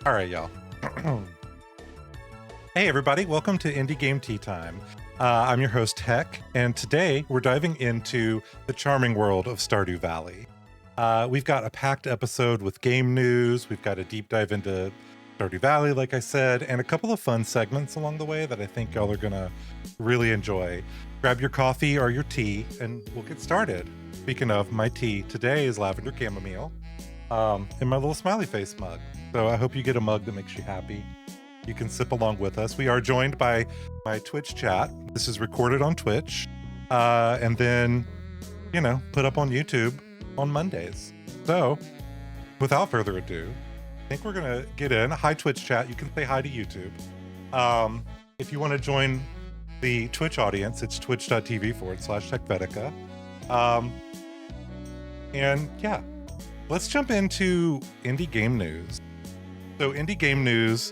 All right, y'all. Hey, everybody. Welcome to Indie Game Tea Time. I'm your host, Heck, and today we're diving into the charming world of Stardew Valley. We've got a packed episode with game news. We've got a deep dive into Stardew Valley, like I said, and a couple of fun segments along the way that I think y'all are going to really enjoy. Grab your coffee or your tea, and we'll get started. Speaking of, my tea today is lavender chamomile in my little smiley face mug. So I hope you get a mug that makes you happy. You can sip along with us. We are joined by my Twitch chat. This is recorded on Twitch and then, put up on YouTube on Mondays. So without further ado, I think we're going to get in. Hi, Twitch chat. You can say hi to YouTube. If you want to join the Twitch audience, it's twitch.tv/TechVetica. And yeah, let's jump into indie game news. So indie game news,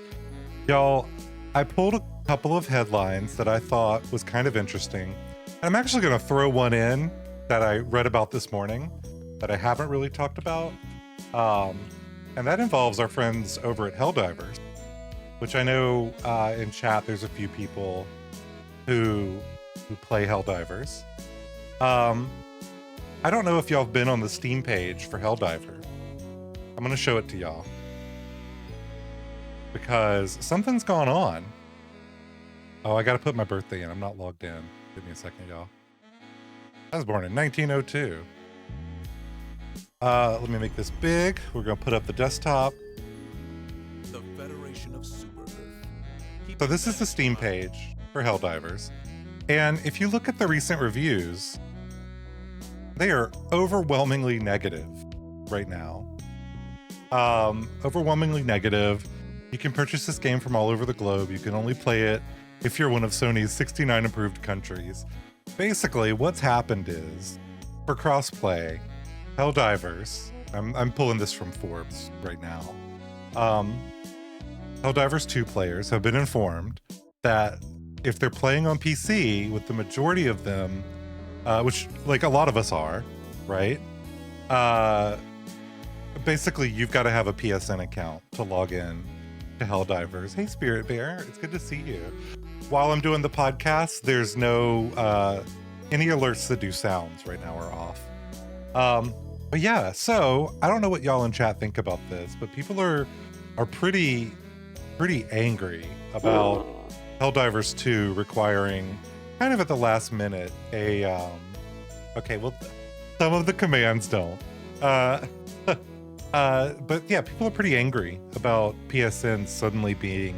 y'all, I pulled a couple of headlines that I thought was kind of interesting. And I'm actually going to throw one in that I read about this morning that I haven't really talked about. And that involves our friends over at Helldivers, which I know in chat there's a few people who play Helldivers. I don't know if y'all have been on the Steam page for Helldivers. I'm going to show it to y'all because something's gone on. Oh, I got to put my birthday in. I'm not logged in. Give me a second, y'all. I was born in 1902. Let me make this big. We're going to put up the desktop. The Federation of Super Earth. So this is the Steam page for Helldivers. And if you look at the recent reviews, they are overwhelmingly negative right now. Overwhelmingly negative. You can purchase this game from all over the globe. You can only play it if you're one of Sony's 69 approved countries. Basically, what's happened is, for crossplay, Helldivers, I'm pulling this from Forbes right now. Helldivers 2 players have been informed that if they're playing on PC, with the majority of them, which like a lot of us are, right? Basically, you've got to have a PSN account to log in to Helldivers. Hey, Spirit Bear, it's good to see you. While I'm doing the podcast, there's no any alerts that do sounds right now are off. But yeah, so I don't know what y'all in chat think about this, but people are pretty angry about Helldivers 2 requiring, kind of at the last minute, a okay, well, some of the commands don't. But yeah, people are pretty angry about PSN suddenly being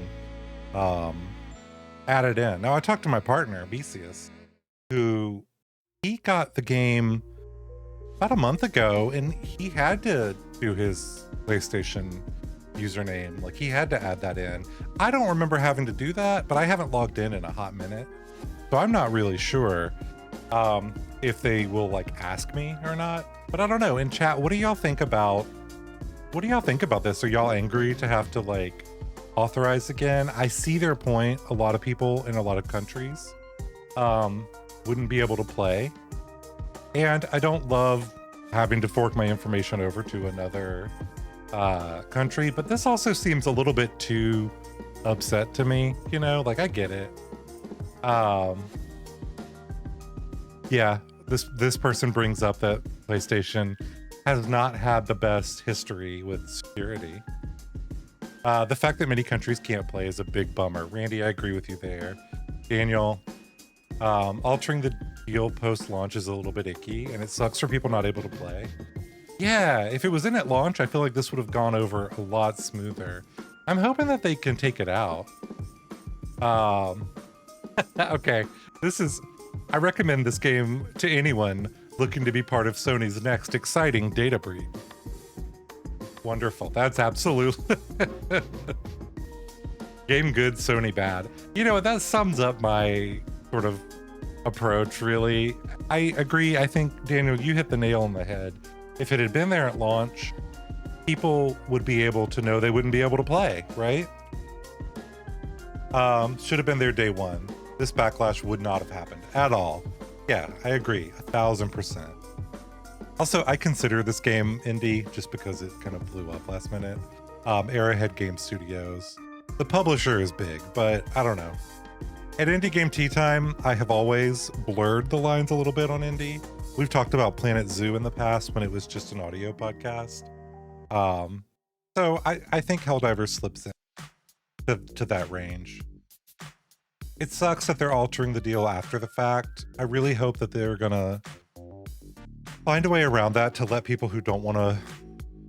added in. Now, I talked to my partner, Besius, who he got the game about a month ago, and he had to do his PlayStation username. Like, he had to add that in. I don't remember having to do that, but I haven't logged in a hot minute. So I'm not really sure if they will like ask me or not. But I don't know. In chat, what do y'all think about this? Are y'all angry to have to like authorize again? I see their point. A lot of people in a lot of countries wouldn't be able to play. And I don't love having to fork my information over to another country, but this also seems a little bit too upset to me, like I get it. Yeah, this person brings up that PlayStation has not had the best history with security. The fact that many countries can't play is a big bummer. Randy, I agree with you there. Daniel, altering the deal post-launch is a little bit icky, and it sucks for people not able to play. Yeah, if it was in at launch, I feel like this would have gone over a lot smoother. I'm hoping that they can take it out. Okay, I recommend this game to anyone looking to be part of Sony's next exciting data breach. Wonderful. That's absolutely game good, Sony bad. That sums up my sort of approach, really. I agree. I think, Daniel, you hit the nail on the head. If it had been there at launch, people would be able to know they wouldn't be able to play, right? Should have been there day one. This backlash would not have happened at all. Yeah, I agree, 1000%. Also, I consider this game indie just because it kind of blew up last minute. Arrowhead Game Studios. The publisher is big, but I don't know. At Indie Game Tea Time, I have always blurred the lines a little bit on indie. We've talked about Planet Zoo in the past when it was just an audio podcast. So I think Helldivers slips in to that range. It sucks that they're altering the deal after the fact. I really hope that they're gonna find a way around that to let people who don't want to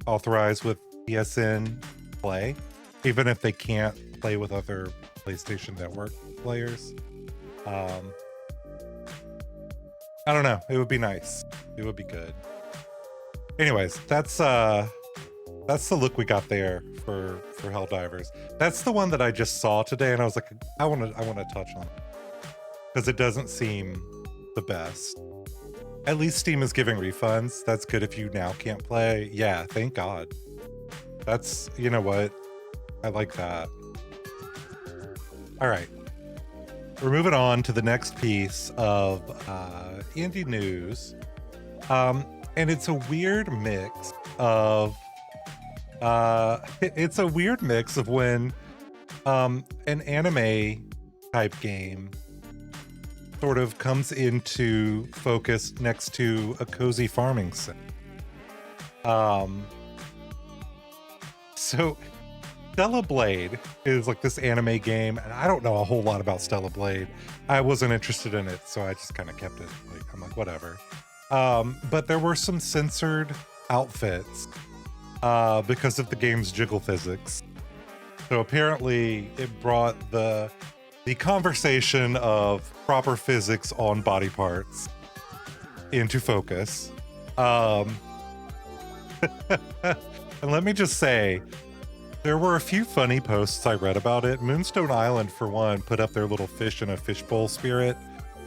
authorize with PSN play, even if they can't play with other PlayStation Network players. I don't know. It would be nice. It would be good. Anyways, that's the look we got there for Helldivers. That's the one that I just saw today, and I was like, I want to touch on it because it doesn't seem the best. At least Steam is giving refunds. That's good if you now can't play. Yeah, thank God. That's, you know what? I like that. All right. We're moving on to the next piece of indie news. And it's a weird mix of when an anime type game sort of comes into focus next to a cozy farming sim. So Stella Blade is like this anime game, and I don't know a whole lot about Stella Blade. I wasn't interested in it, so I just kind of kept it. Like, I'm like, whatever. But there were some censored outfits because of the game's Jiggle Physics. So apparently it brought the conversation of proper physics on body parts into focus. And let me just say, there were a few funny posts I read about it. Moonstone Island, for one, put up their little fish in a fishbowl spirit.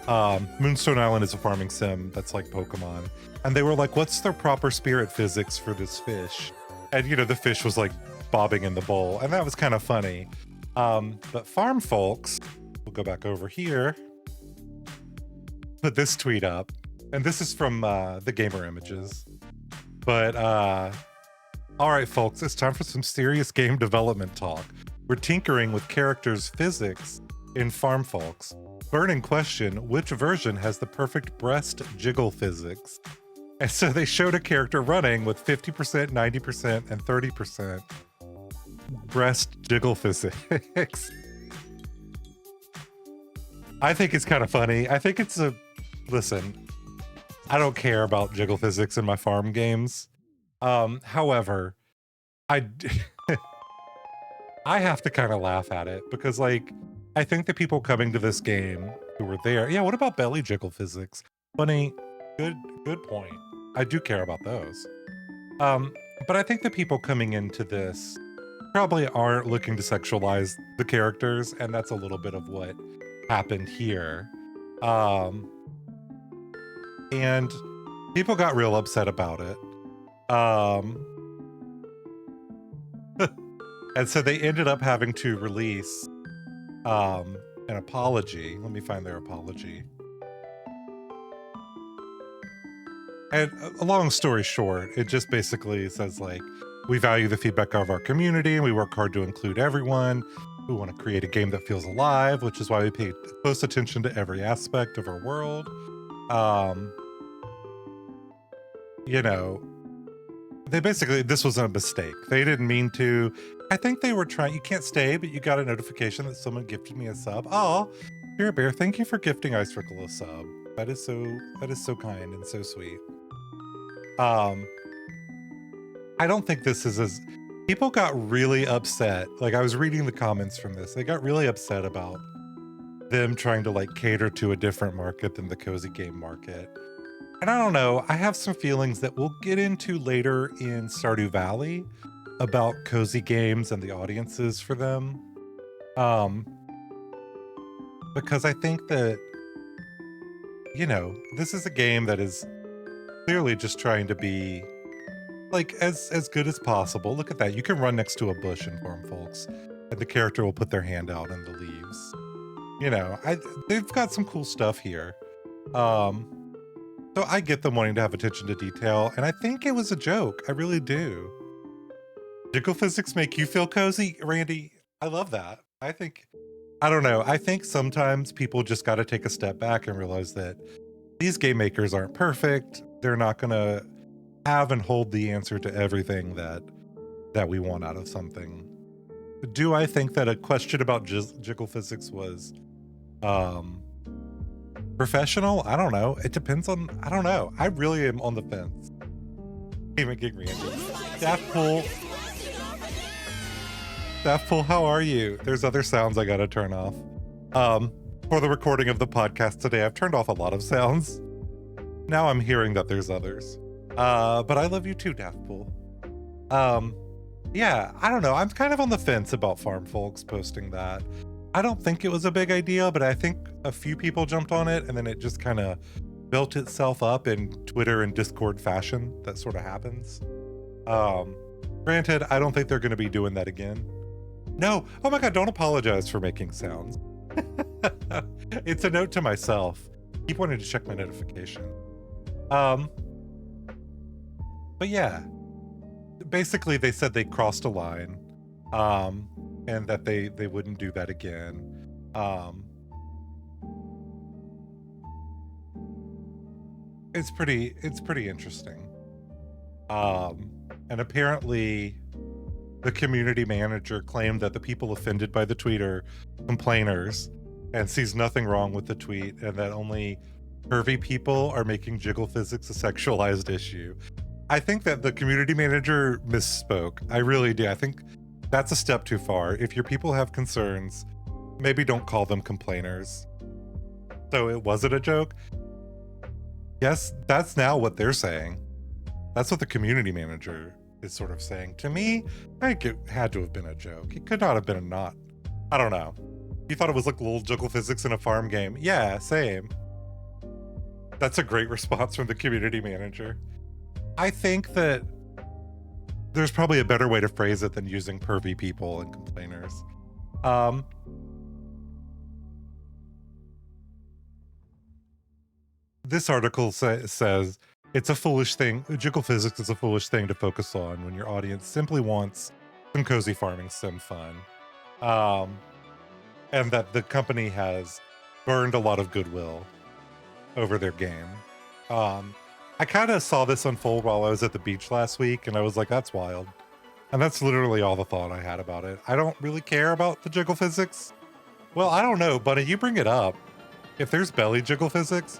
Moonstone Island is a farming sim that's like Pokemon. And they were like, what's the proper spirit physics for this fish? And, you know, the fish was like bobbing in the bowl. And that was kind of funny. But Farm Folks, we'll go back over here, put this tweet up. And this is from the Gamer Images. But, all right, folks, it's time for some serious game development talk. We're tinkering with characters' physics in Farm Folks. Burning question, which version has the perfect breast jiggle physics? And so they showed a character running with 50%, 90%, and 30% breast jiggle physics. I think it's kind of funny. I think it's listen, I don't care about jiggle physics in my farm games. However, I have to kind of laugh at it because, like, I think the people coming to this game who were there, yeah, what about belly jiggle physics? Funny, good point. I do care about those. But I think the people coming into this probably aren't looking to sexualize the characters, and that's a little bit of what happened here. And people got real upset about it. And so they ended up having to release an apology. Let me find their apology. And a long story short, it just basically says, like, we value the feedback of our community and we work hard to include everyone. We want to create a game that feels alive, which is why we pay close attention to every aspect of our world. You know, they basically, this was a mistake. They didn't mean to. I think they were trying, you can't stay, but you got a notification that someone gifted me a sub. Oh, Beer Bear, thank you for gifting Icefrickle a sub. That is so kind and so sweet. I don't think this is as, people got really upset. Like, I was reading the comments from this. They got really upset about them trying to, like, cater to a different market than the cozy game market. And I don't know, I have some feelings that we'll get into later in Stardew Valley about cozy games and the audiences for them. Because I think that, you know, this is a game that is clearly just trying to be, like, as good as possible. Look at that. You can run next to a bush in Farm Folks, and the character will put their hand out in the leaves. You know, they've got some cool stuff here. So I get them wanting to have attention to detail, and I think it was a joke. I really do. Jiggle physics make you feel cozy? Randy, I love that. I don't know. I think sometimes people just got to take a step back and realize that these game makers aren't perfect. They're not going to have and hold the answer to everything that we want out of something. Do I think that a question about jiggle physics was professional? I don't know. It depends on, I don't know. I really am on the fence. Even getting Randy. Daft Pool, how are you? There's other sounds I gotta turn off. For the recording of the podcast today, I've turned off a lot of sounds. Now I'm hearing that there's others. But I love you too, Daft Pool. Yeah, I don't know. I'm kind of on the fence about Farm Folks posting that. I don't think it was a big idea, but I think a few people jumped on it and then it just kind of built itself up in Twitter and Discord fashion. That sort of happens. Granted, I don't think they're going to be doing that again. No. Oh my God, don't apologize for making sounds. It's a note to myself. Keep wanting to check my notification. But yeah, basically they said they crossed a line, and that they wouldn't do that again. It's pretty interesting. And apparently the community manager claimed that the people offended by the tweet are complainers and sees nothing wrong with the tweet, and that only pervy people are making jiggle physics a sexualized issue. I think that the community manager misspoke. I really do. I think that's a step too far. If your people have concerns, maybe don't call them complainers. So it wasn't a joke? Yes, that's now what they're saying. That's what the community manager is sort of saying. To me, I think it had to have been a joke. It could not have been a not. I don't know. You thought it was like little jiggle physics in a farm game. Yeah, same. That's a great response from the community manager. I think that there's probably a better way to phrase it than using pervy people and complainers. This article says it's a foolish thing. Jiggle physics is a foolish thing to focus on when your audience simply wants some cozy farming sim fun. And that the company has burned a lot of goodwill over their game. I kind of saw this unfold while I was at the beach last week, and I was like, that's wild. And that's literally all the thought I had about it. I don't really care about the jiggle physics. Well, I don't know, Bunny, you bring it up. If there's belly jiggle physics,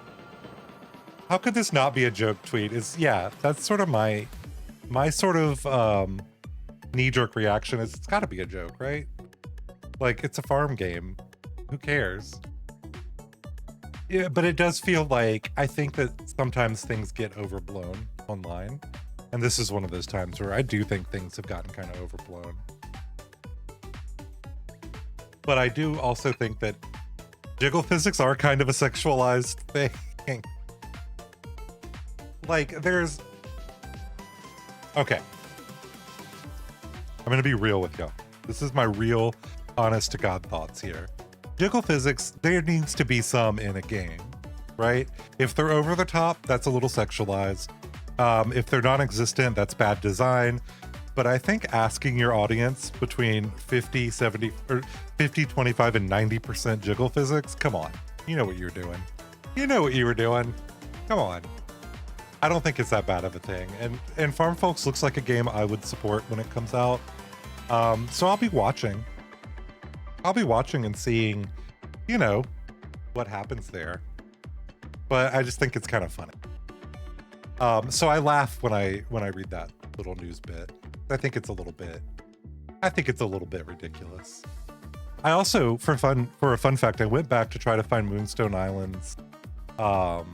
how could this not be a joke tweet? Yeah, that's sort of my sort of knee-jerk reaction is it's gotta be a joke, right? Like, it's a farm game. Who cares? Yeah, but it does feel like, I think that sometimes things get overblown online. And this is one of those times where I do think things have gotten kind of overblown. But I do also think that jiggle physics are kind of a sexualized thing. Like, there's... Okay. I'm gonna be real with y'all. This is my real, honest-to-God thoughts here. Jiggle physics, there needs to be some in a game, right? If they're over the top, that's a little sexualized. If they're non-existent, that's bad design. But I think asking your audience between 50, 70, or 50, 25, and 90% jiggle physics, come on. You know what you're doing. You know what you were doing. Come on. I don't think it's that bad of a thing. And Farm Folks looks like a game I would support when it comes out. So I'll be watching. I'll be watching and seeing, you know, what happens there. But I just think it's kind of funny. So I laugh when I read that little news bit. I think it's a little bit ridiculous. I also, for a fun fact, I went back to try to find Moonstone Islands, or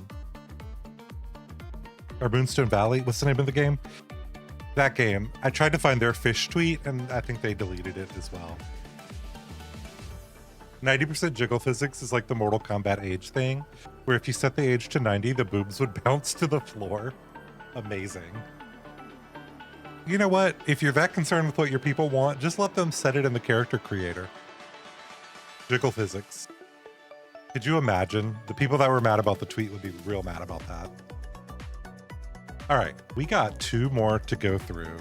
Moonstone Valley. What's the name of the game? That game. I tried to find their fish tweet, and I think they deleted it as well. 90% jiggle physics is like the Mortal Kombat age thing, where if you set the age to 90, the boobs would bounce to the floor. Amazing. You know what? If you're that concerned with what your people want, just let them set it in the character creator. Jiggle physics. Could you imagine? The people that were mad about the tweet would be real mad about that. All right, we got two more to go through.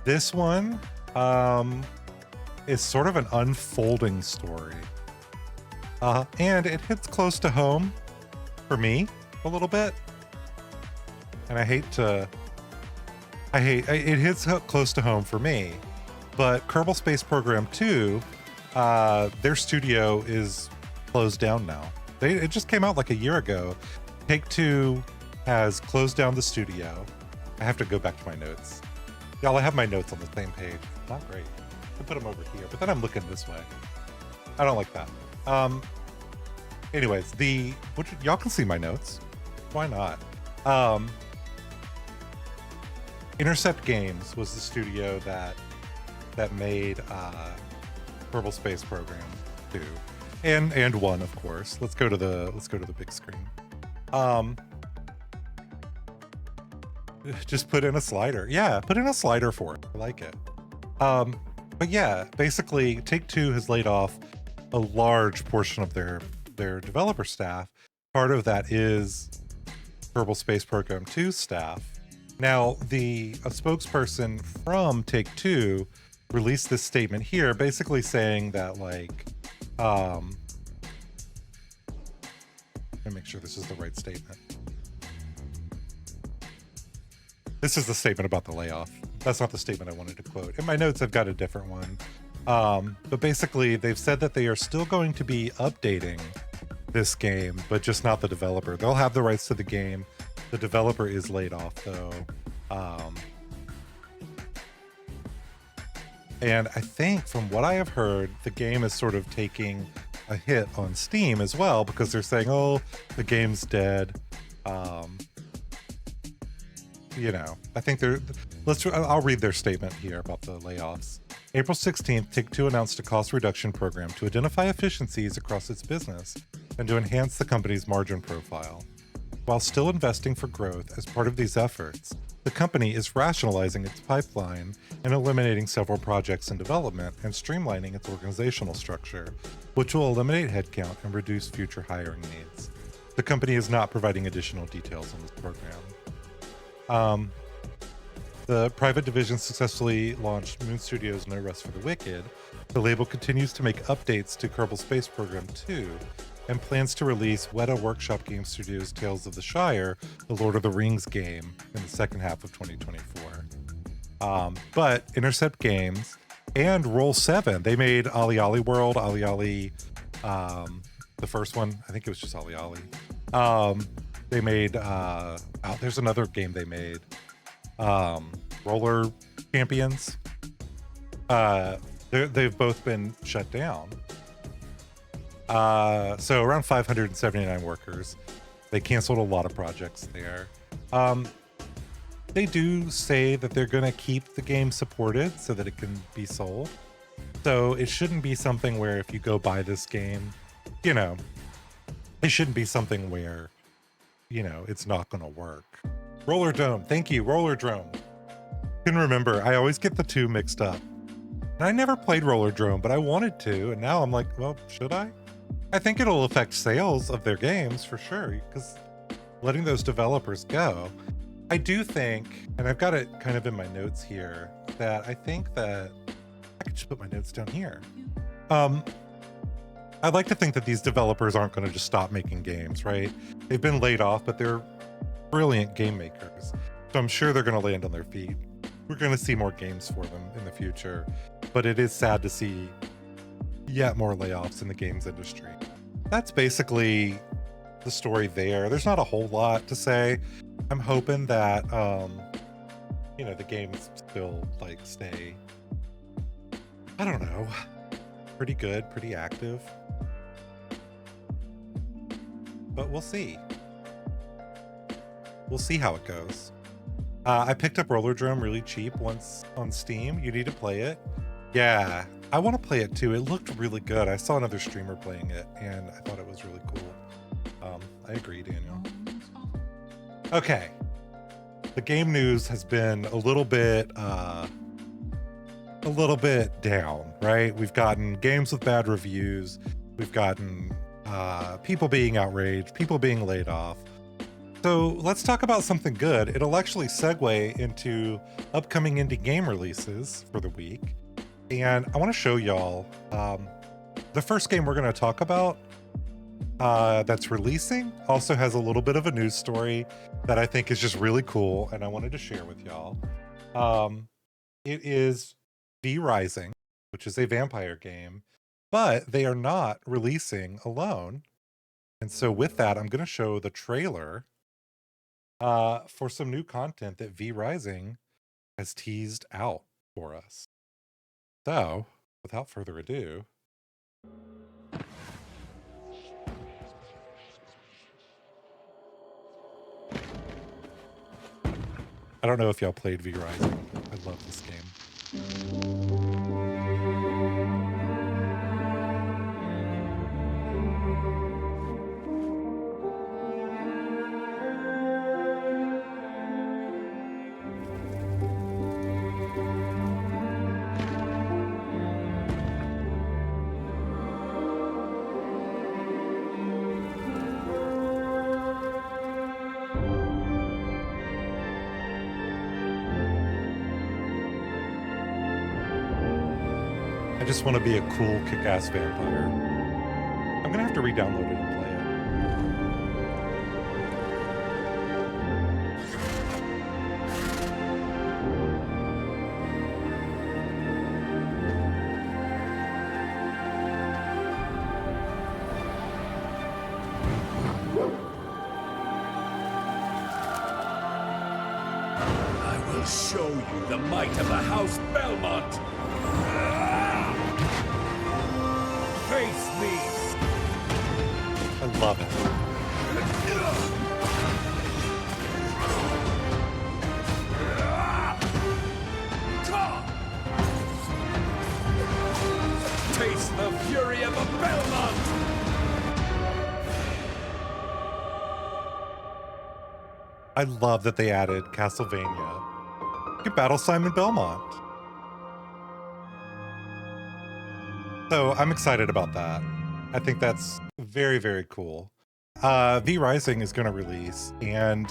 This one is sort of an unfolding story. And it hits close to home for me a little bit. And it hits close to home for me. But Kerbal Space Program 2, their studio is closed down now. It just came out like a year ago. Take-Two has closed down the studio. I have to go back to my notes. Y'all, I have my notes on the same page. Not great. I put them over here, but then I'm looking this way. I don't like that. Anyways, y'all can see my notes. Why not? Intercept Games was the studio that made Kerbal Space Program 2 and 1, of course. Let's go to the big screen. Just put in a slider. Yeah, put in a slider for it. I like it. But yeah, basically Take-Two has laid off a large portion of their developer staff. Part of that is Kerbal Space Program 2 staff. Now, a spokesperson from Take-Two released this statement here, basically saying that, like, let me make sure this is the right statement. This is the statement about the layoff. That's not the statement I wanted to quote. In my notes, I've got a different one. But basically, they've said that they are still going to be updating this game, but just not the developer. They'll have the rights to the game. The developer is laid off, though. And I think, from what I have heard, the game is sort of taking a hit on Steam as well, because they're saying, oh, the game's dead. I think I'll read their statement here about the layoffs. April 16th, Take-Two announced a cost reduction program to identify efficiencies across its business and to enhance the company's margin profile. While still investing for growth as part of these efforts, the company is rationalizing its pipeline and eliminating several projects in development and streamlining its organizational structure, which will eliminate headcount and reduce future hiring needs. The company is not providing additional details on this program. The private division successfully launched Moon Studios' No Rest for the Wicked. The label continues to make updates to Kerbal Space Program 2 and plans to release Weta Workshop Game Studios' Tales of the Shire, the Lord of the Rings game, in the second half of 2024. But Intercept Games and Roll7, they made Ali Ali World, Ali Ali, the first one, I think it was just Ali Ali. They made, there's another game they made, Roller Champions. They've both been shut down. So around 579 workers. They canceled a lot of projects there. They do say that they're going to keep the game supported so that it can be sold. So it shouldn't be something where if you go buy this game, it shouldn't be something where, it's not going to work. Roller Dome. Thank you, Roller Drome. Can remember, I always get the two mixed up. And I never played Roller Drome, but I wanted to, and now I'm like, well, should I? I think it'll affect sales of their games for sure, because letting those developers go. I do think, and I've got it kind of in my notes here, that I think that I could just put my notes down here. I'd like to think that these developers aren't going to just stop making games, right? They've been laid off, but they're brilliant game makers. So I'm sure they're going to land on their feet. We're going to see more games for them in the future. But it is sad to see yet more layoffs in the games industry. That's basically the story there. There's not a whole lot to say. I'm hoping that, the games still, stay, I don't know, pretty good, pretty active. But we'll see. We'll see how it goes. I picked up Roller Drome really cheap once on Steam. You need to play it. Yeah, I want to play it too. It looked really good. I saw another streamer playing it, and I thought it was really cool. I agree, Daniel. Okay. The game news has been a little bit down, right? We've gotten games with bad reviews. We've gotten people being outraged, people being laid off. So let's talk about something good. It'll actually segue into upcoming indie game releases for the week. And I want to show y'all the first game we're going to talk about that's releasing also has a little bit of a news story that I think is just really cool. And I wanted to share with y'all. It is V Rising, which is a vampire game, but they are not releasing alone. And so with that, I'm going to show the trailer for some new content that V Rising has teased out for us. So, without further ado, I don't know if y'all played V Rising. I love this game. I just want to be a cool, kick-ass vampire. I'm gonna have to re-download it and play I will show you the might of the House Belmont. Face me. I love it. Taste the fury of a Belmont. I love that they added Castlevania. You can battle Simon Belmont. So I'm excited about that. I think that's very, very cool. V Rising is going to release, and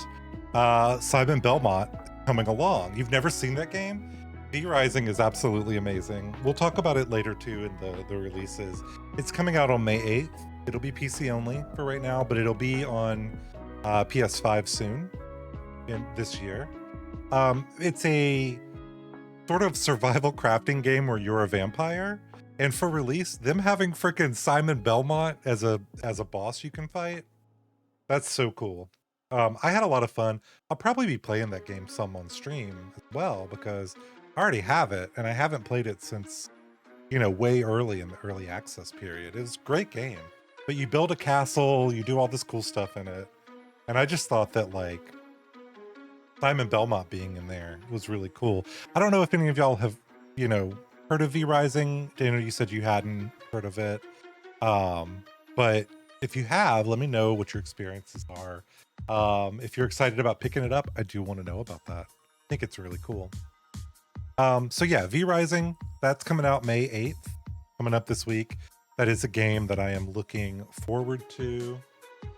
Simon Belmont coming along. You've never seen that game? V Rising is absolutely amazing. We'll talk about it later too in the releases. It's coming out on May 8th. It'll be PC only for right now, but it'll be on PS5 soon in this year. It's a sort of survival crafting game where you're a vampire. And for release, them having freaking Simon Belmont as a boss you can fight, that's so cool. I had a lot of fun. I'll probably be playing that game some on stream as well because I already have it and I haven't played it since, way early in the early access period. It was a great game, but you build a castle, you do all this cool stuff in it. And I just thought that like Simon Belmont being in there was really cool. I don't know if any of y'all have, heard of V Rising. Dana, you said you hadn't heard of it. But if you have, let me know what your experiences are. If you're excited about picking it up, I do want to know about that. I think it's really cool. So yeah, V Rising, that's coming out May 8th, coming up this week. That is a game that I am looking forward to.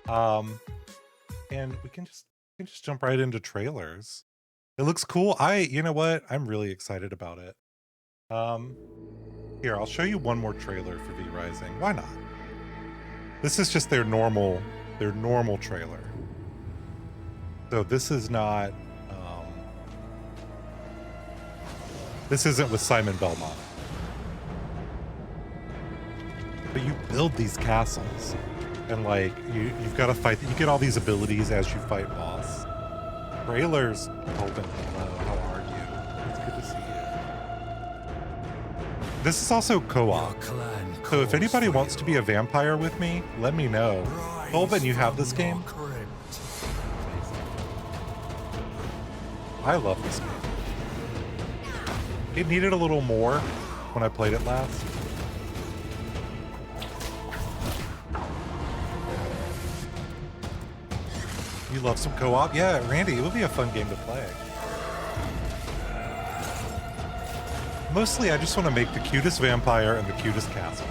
And we can just jump right into trailers. It looks cool. You know what? I'm really excited about it. Here, I'll show you one more trailer for V Rising. Why not? This is just their normal trailer. So this is not, this isn't with Simon Belmont. But you build these castles and like, you've got to fight, you get all these abilities as you fight boss. Trailers open. Hello, how are you? It's good to see you. This is also co-op. So if anybody wants to be a vampire with me, let me know. Colvin, you have this game? I love this game. It needed a little more when I played it last. You love some co-op? Yeah, Randy, it would be a fun game to play. Mostly, I just want to make the cutest vampire and the cutest castle.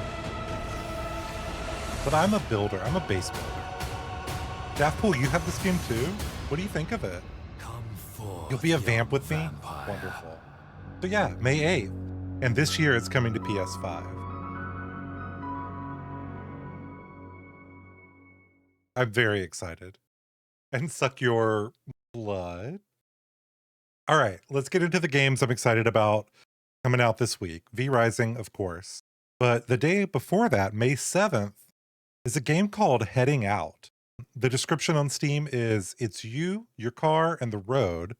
But I'm a builder. I'm a base builder. Daftpool, you have this game too? What do you think of it? Come forth, You'll be a vamp young with me? vampire. Wonderful. So yeah, May 8th. And this year it's coming to PS5. I'm very excited. And suck your blood. All right, let's get into the games I'm excited about coming out this week. V Rising, of course. But the day before that, May 7th, is a game called Heading Out. The description on Steam is it's you, your car, and the road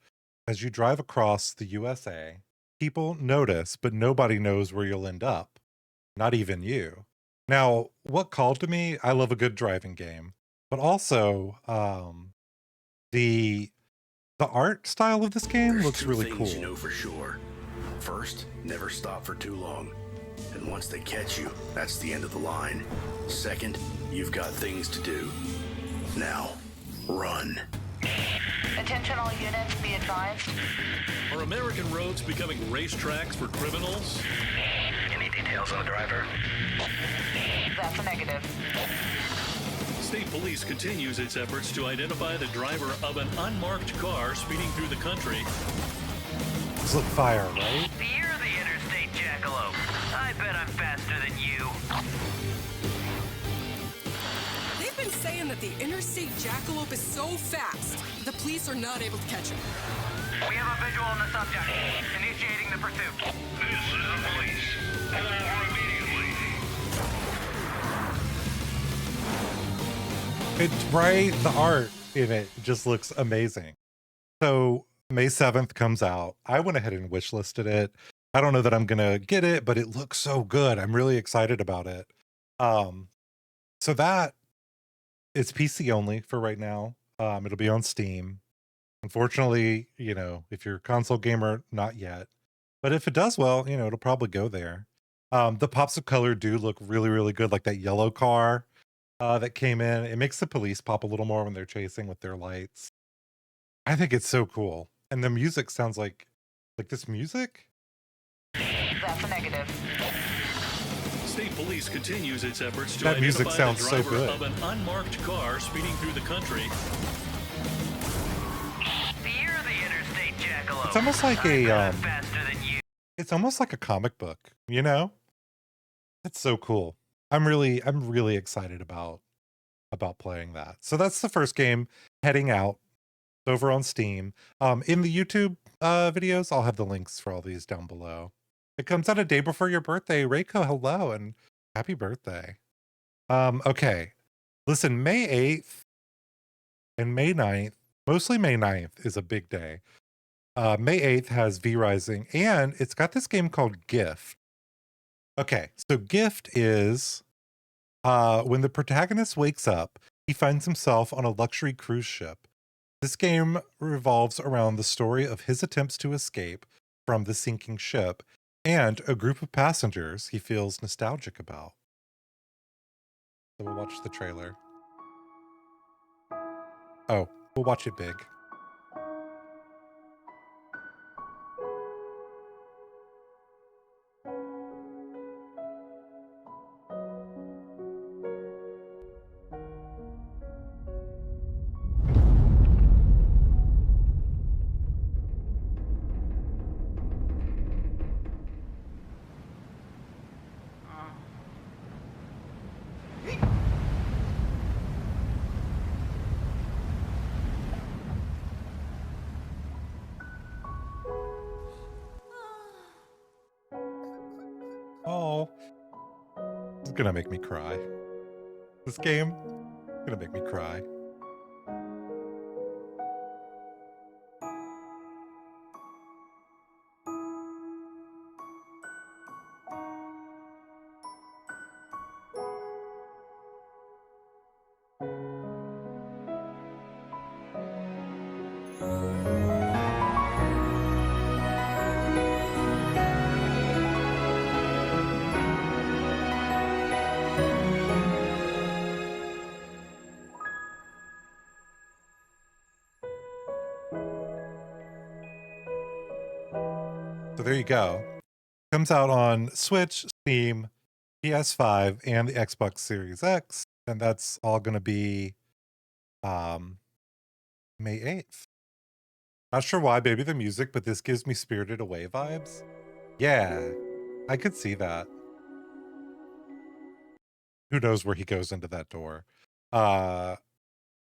as you drive across the USA. People notice, but nobody knows where you'll end up. Not even you. Now, what called to me, I love a good driving game, but also the art style of this game There's looks two really things cool. you know for sure. First, never stop for too long. And once they catch you, that's the end of the line. Second, you've got things to do. Now, run. Attention all units, be advised. Are American roads becoming racetracks for criminals? Any details on the driver? That's a negative. State police continues its efforts to identify the driver of an unmarked car speeding through the country. This look fire, right? You're the interstate jackalope. I bet I'm faster than you. They've been saying that the interstate jackalope is so fast, the police are not able to catch him. We have a visual on the subject. Initiating the pursuit. This is the police. Pull over immediately. It's right. The art in it just looks amazing. So May 7th comes out. I went ahead and wishlisted it. I don't know that I'm going to get it, but it looks so good. I'm really excited about it. So that it's PC only for right now. It'll be on Steam. Unfortunately, you know, if you're a console gamer, not yet. But if it does well, you know, it'll probably go there. The pops of color do look really, really good. Like that yellow car that came in. It makes the police pop a little more when they're chasing with their lights. I think it's so cool. And the music sounds like this music? That's a negative. State police continues its efforts to That music identify the sounds so driver good. of an unmarked car speeding through the country. You're the interstate jackalope. It's almost like I a bet I'm faster than you. it's almost like a comic book, you know? That's so cool. I'm really excited about playing that. So that's the first game, Heading Out, over on Steam. In the YouTube videos, I'll have the links for all these down below. It comes out a day before your birthday. Reiko, hello and happy birthday. Okay. Listen, May 8th and May 9th, mostly May 9th is a big day. May 8th has V Rising, and it's got this game called Gift. Okay, so Gift is when the protagonist wakes up, he finds himself on a luxury cruise ship. This game revolves around the story of his attempts to escape from the sinking ship and a group of passengers he feels nostalgic about. So we'll watch the trailer. Oh, we'll watch it big. Oh, it's gonna make me cry. This game is gonna make me cry. So there you go. Comes out on Switch, Steam, PS5, and the Xbox Series X. And that's all going to be May 8th. Not sure why, baby, the music, but this gives me Spirited Away vibes. Yeah, I could see that. Who knows where he goes into that door?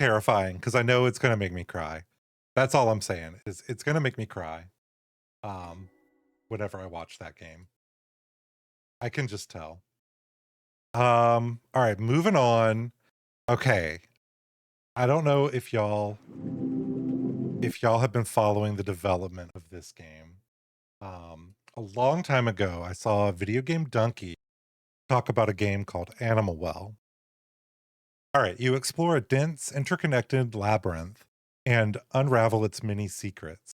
Terrifying, because I know it's gonna make me cry. That's all I'm saying. It's gonna make me cry. Whenever I watch that game. I can just tell. All right, moving on. Okay. I don't know if y'all have been following the development of this game. A long time ago, I saw a Video Game Donkey talk about a game called Animal Well. All right, you explore a dense, interconnected labyrinth and unravel its many secrets.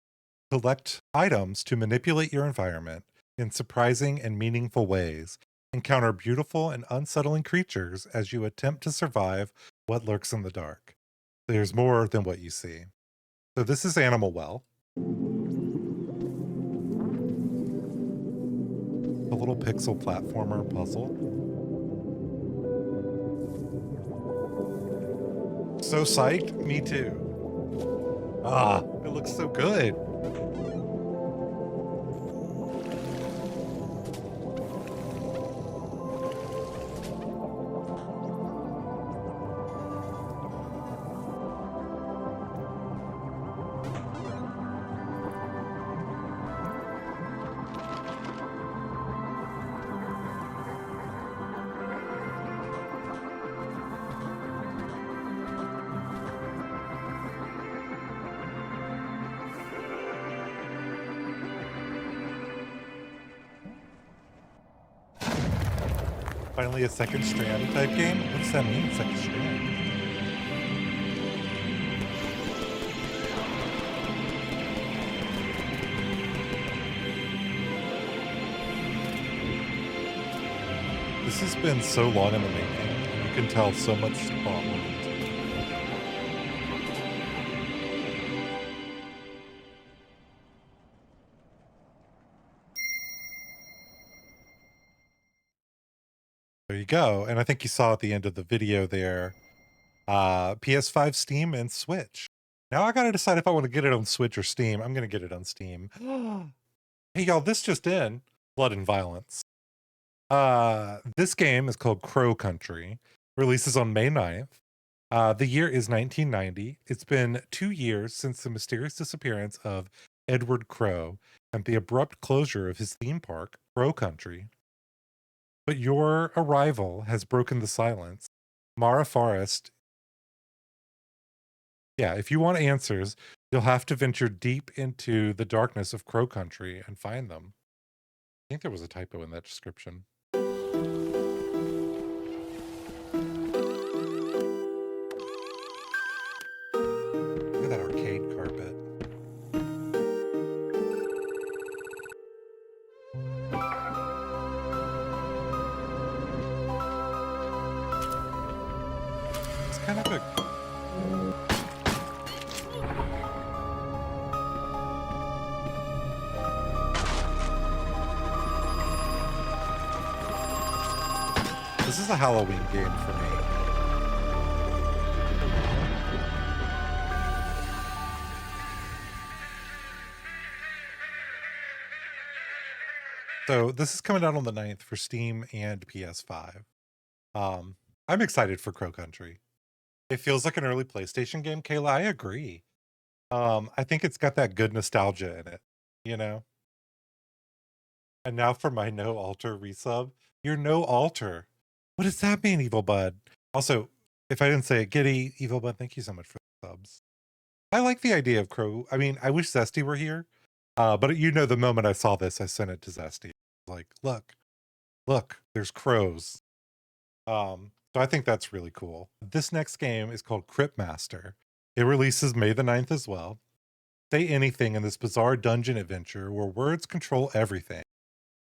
Collect items to manipulate your environment in surprising and meaningful ways. Encounter beautiful and unsettling creatures as you attempt to survive what lurks in the dark. There's more than what you see. So this is Animal Well. A little pixel platformer puzzle. So psyched? Me too. Ah, it looks so good. Finally a Second Strand type game? What does that mean, Second Strand? This has been so long in the making, and you can tell so much thought went into it. There you go. And I think you saw at the end of the video there, PS5, Steam, and Switch. Now I gotta decide if I want to get it on Switch or Steam. I'm gonna get it on Steam. Hey y'all, this just in. Blood and Violence. This game is called Crow Country. Releases on May 9th. The year is 1990. It's been 2 years since the mysterious disappearance of Edward Crow and the abrupt closure of his theme park, Crow Country. But your arrival has broken the silence. Mara Forest. Yeah, if you want answers, you'll have to venture deep into the darkness of Crow Country and find them. I think there was a typo in that description. Look at that arcade carpet. It's kind of a... This is a Halloween game for me. So this is coming out on the 9th for Steam and PS5. I'm excited for Crow Country. It feels like an early PlayStation game, Kayla. I agree. I think it's got that good nostalgia in it, you know? And now for my no alter resub. You're no alter. What does that mean, Evil Bud? Also, if I didn't say it, Giddy, Evil Bud, thank you so much for the subs. I like the idea of Crow. I mean, I wish Zesty were here. But you know, the moment I saw this, I sent it to Zesty. Like, look, there's crows. So I think that's really cool. This next game is called Crypt Master. It releases May the 9th as well. Say anything in this bizarre dungeon adventure where words control everything.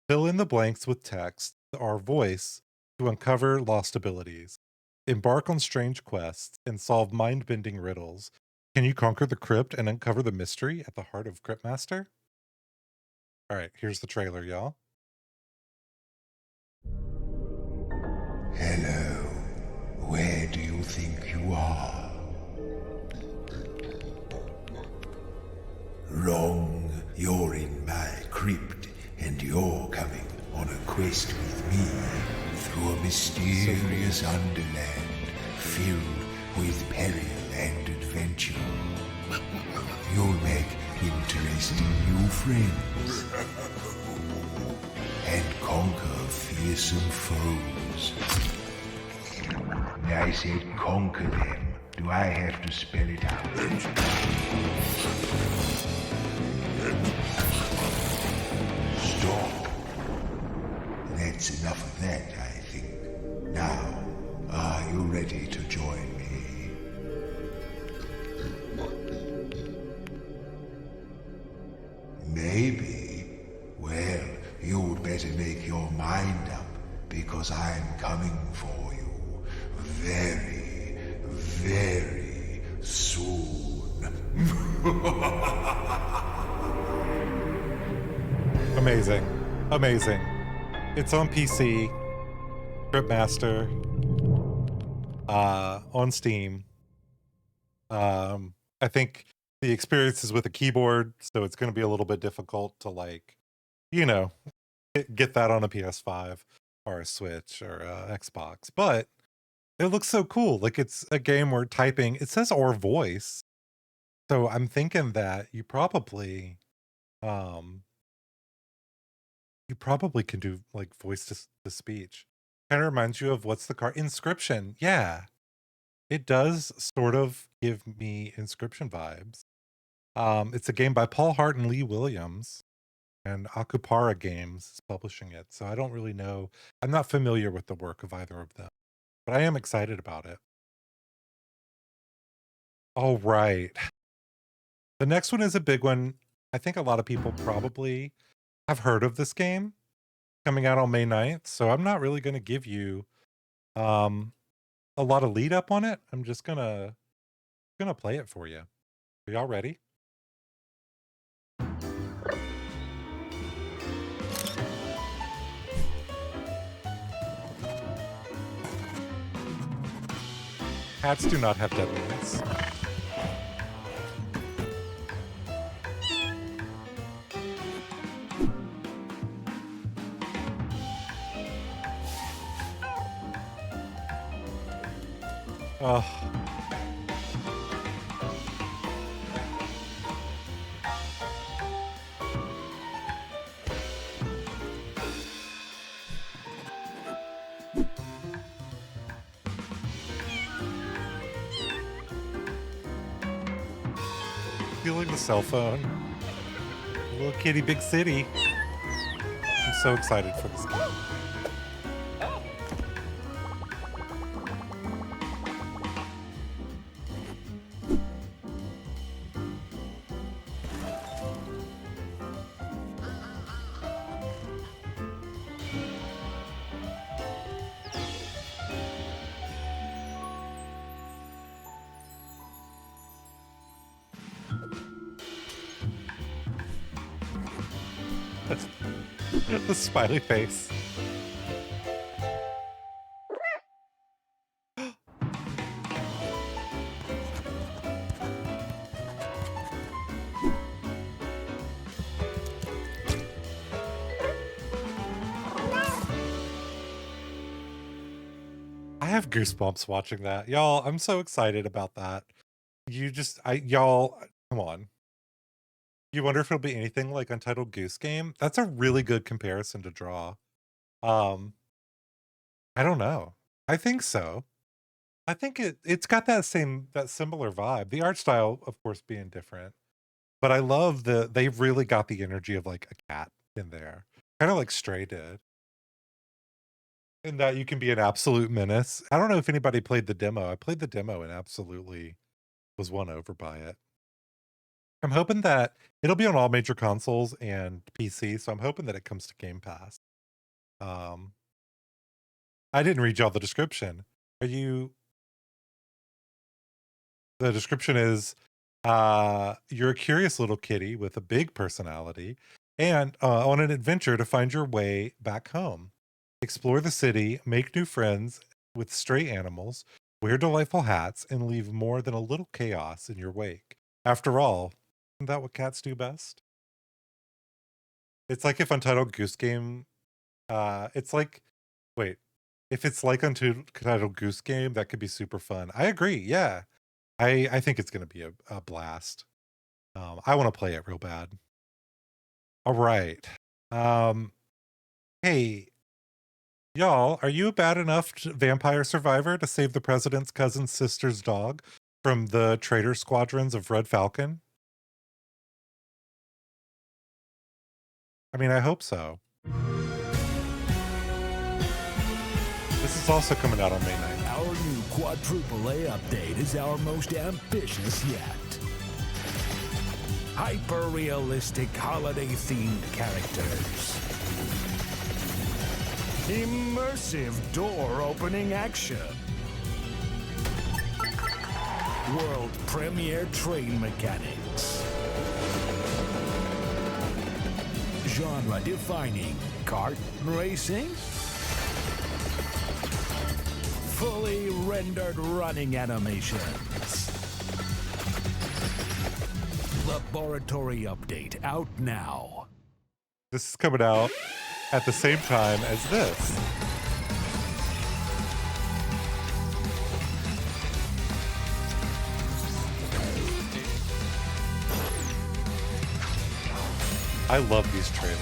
Fill in the blanks with text, our voice, to uncover lost abilities. Embark on strange quests and solve mind-bending riddles. Can you conquer the crypt and uncover the mystery at the heart of Crypt Master? All right, here's the trailer, y'all. Hello. Where do you think you are? Wrong. You're in my crypt, and you're coming on a quest with me through a mysterious underland filled with peril and adventure. You'll make interesting new friends and conquer fearsome foes. I said conquer them. Do I have to spell it out? Stop. That's enough of that, I think. Now, are you ready to join me? Maybe. Well, you'd better make your mind up, because I'm coming for you very, very soon. Amazing. Amazing. It's on PC, Tripmaster, on Steam. I think the experience is with a keyboard, so it's going to be a little bit difficult to, like, you know, get that on a PS5 or a Switch or a Xbox. But it looks so cool. Like, it's a game where typing, it says or voice. So I'm thinking that you probably can do like voice to speech. Kind of reminds you of what's the card? Inscription. Yeah. It does sort of give me Inscription vibes. It's a game by Paul Hart and Lee Williams, and Akupara Games is publishing it. So I don't really know. I'm not familiar with the work of either of them, but I am excited about it. All right. The next one is a big one. I think a lot of people probably have heard of this game coming out on May 9th. So I'm not really going to give you a lot of lead up on it. I'm just gonna play it for you. Are y'all ready? Hats do not have deadlines. Oh. Feeling the cell phone. Little kitty, big city. I'm so excited for this game. The smiley face. I have goosebumps watching that. Y'all, I'm so excited about that. Y'all, come on. You wonder if it'll be anything like Untitled Goose Game? That's a really good comparison to draw. I don't know. I think so. I think it's got that similar vibe. The art style, of course, being different. But I love they've really got the energy of like a cat in there. Kind of like Stray did. In that you can be an absolute menace. I don't know if anybody played the demo. I played the demo and absolutely was won over by it. I'm hoping that it'll be on all major consoles and PC, so I'm hoping that it comes to Game Pass. I didn't read y'all the description. The description is, you're a curious little kitty with a big personality and on an adventure to find your way back home. Explore the city, make new friends with stray animals, wear delightful hats, and leave more than a little chaos in your wake. After all, Isn't that what cats do best? It's like if Untitled Goose Game, it's like, wait, if it's like Untitled Goose Game, that could be super fun. I agree. Yeah. I think it's going to be a blast. I want to play it real bad. All right. Hey, y'all, are you a bad enough vampire survivor to save the president's cousin's sister's dog from the traitor squadrons of Red Falcon? I mean, I hope so. This is also coming out on May 9th. Our new quadruple A update is our most ambitious yet. Hyper-realistic holiday-themed characters. Immersive door-opening action. World premiere train mechanics. Genre-defining kart racing. Fully rendered running animations. Laboratory update out now. This is coming out at the same time as this. I love these trailers.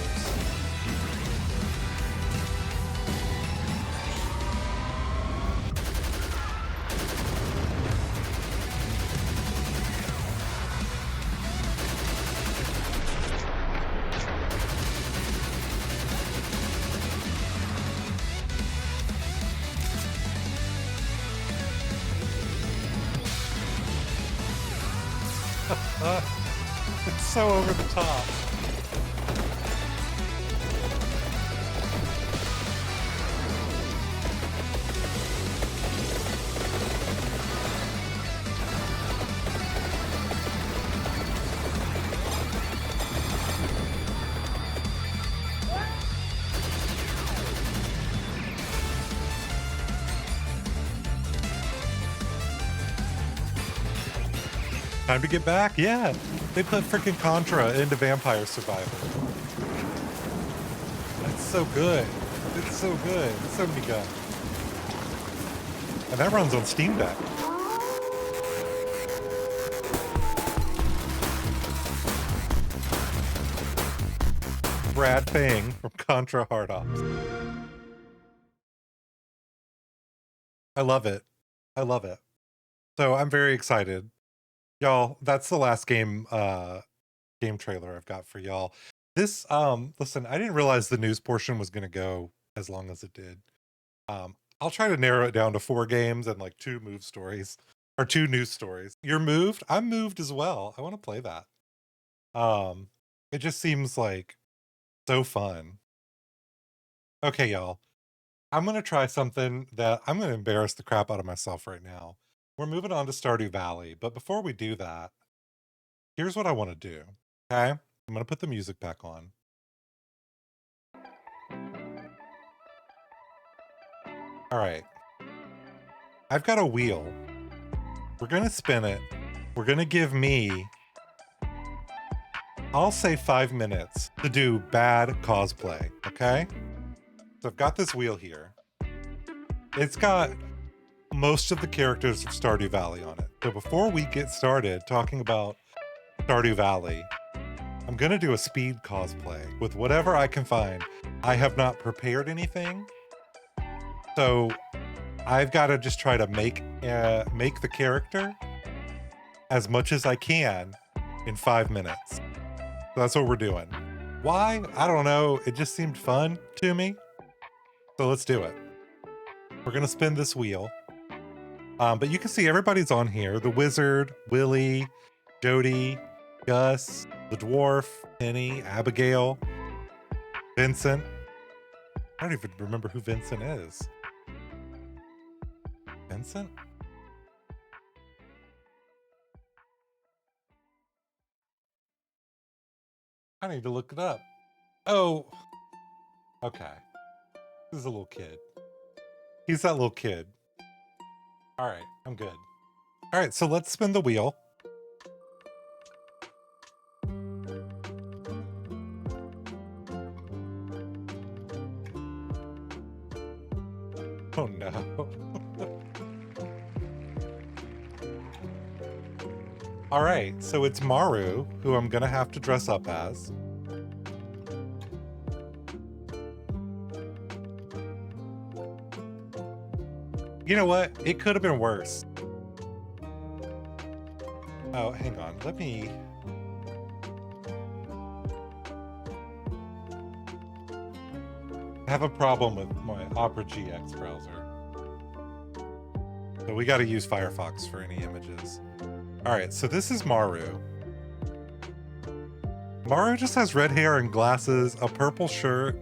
It's so over the top. Time to get back. Yeah, they put freaking Contra into Vampire Survivor. That's so good. It's so good. It's so many guns. And that runs on Steam Deck. Brad Fang from Contra Hard Ops. I love it. I love it. So I'm very excited. Y'all, that's the last game trailer I've got for y'all. This listen, I didn't realize the news portion was gonna go as long as it did. I'll try to narrow it down to 4 games and like 2 news stories. You're moved? I'm moved as well. I want to play that. It just seems like so fun. Okay, y'all. I'm gonna try something that I'm gonna embarrass the crap out of myself right now. We're moving on to Stardew Valley, but before we do that, here's what I want to do. Okay? I'm going to put the music back on. All right. I've got a wheel. We're going to spin it. We're going to give me, I'll say 5 minutes to do bad cosplay. Okay? So I've got this wheel here. It's got most of the characters of Stardew Valley on it. So before we get started talking about Stardew Valley, I'm gonna do a speed cosplay with whatever I can find. I have not prepared anything, so I've got to just try to make the character as much as I can in 5 minutes. So that's what we're doing. Why? I don't know. It just seemed fun to me. So let's do it. We're gonna spin this wheel. But you can see everybody's on here. The Wizard, Willie, Jody, Gus, the Dwarf, Penny, Abigail, Vincent. I don't even remember who Vincent is. Vincent? I need to look it up. Oh, okay. This is a little kid. He's that little kid. All right, I'm good. All right, so let's spin the wheel. Oh no. All right, so it's Maru, who I'm gonna have to dress up as. You know what? It could have been worse. Oh, hang on. Let me... I have a problem with my Opera GX browser. So we got to use Firefox for any images. All right, so this is Maru. Maru just has red hair and glasses, a purple shirt,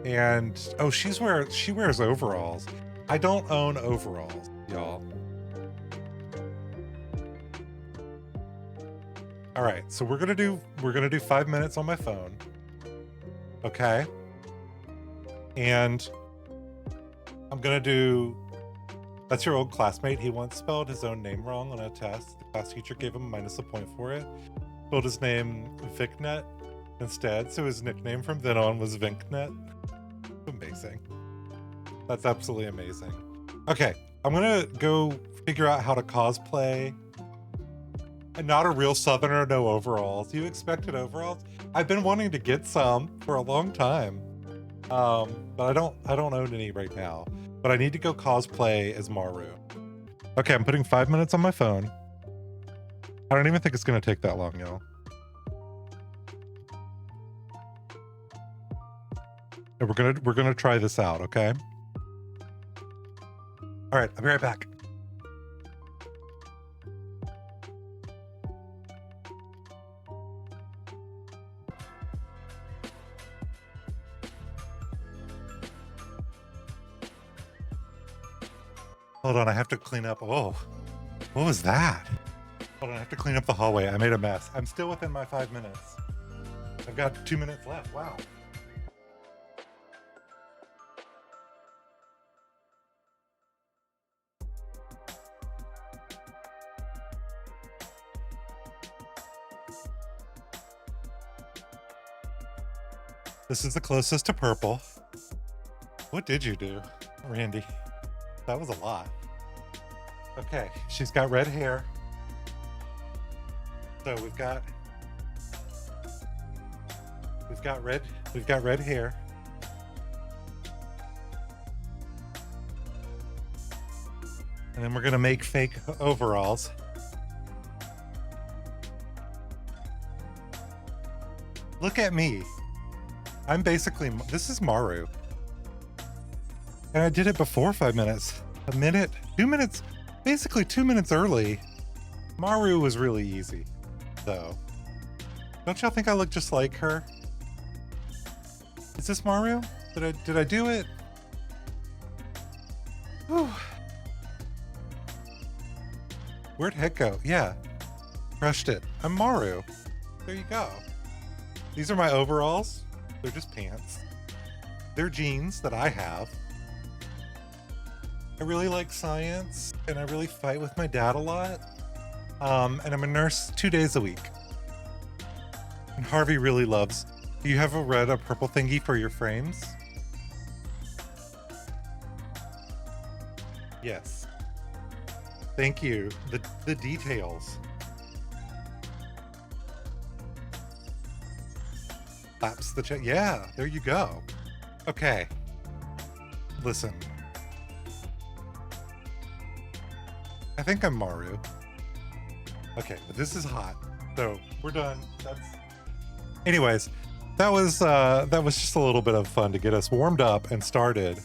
and oh, she wears overalls. I don't own overalls, y'all. All right, so we're gonna do 5 minutes on my phone, okay? And I'm gonna do. That's your old classmate. He once spelled his own name wrong on a test. The class teacher gave him -1 point for it. Spelled his name Vicnet instead, so his nickname from then on was Vinknet. Amazing. That's absolutely amazing. Okay, I'm gonna go figure out how to cosplay. I'm not a real Southerner, no overalls. You expected overalls? I've been wanting to get some for a long time, but I don't own any right now. But I need to go cosplay as Maru. Okay, I'm putting 5 minutes on my phone. I don't even think it's gonna take that long, y'all. And we're gonna try this out, okay? All right, I'll be right back. Hold on, I have to clean up. Oh, what was that? Hold on, I have to clean up the hallway. I made a mess. I'm still within my 5 minutes. I've got 2 minutes left. Wow. This is the closest to purple. What did you do, Randy? That was a lot. Okay, she's got red hair. So we've got red hair. And then we're gonna make fake overalls. Look at me. I'm basically, this is Maru. And I did it before 5 minutes. A minute, 2 minutes, basically 2 minutes early. Maru was really easy, though. Don't y'all think I look just like her? Is this Maru? Did I do it? Whew. Where'd Heck go? Yeah, crushed it. I'm Maru. There you go. These are my overalls. They're just pants. They're jeans that I have. I really like science, and I really fight with my dad a lot. And I'm a nurse 2 days a week. And Harvey really loves. Do you have a purple thingy for your frames? Yes. Thank you. The details. Claps the chat. Yeah, there you go. Okay. Listen. I think I'm Maru. Okay, but this is hot. So we're done. Anyways, that was just a little bit of fun to get us warmed up and started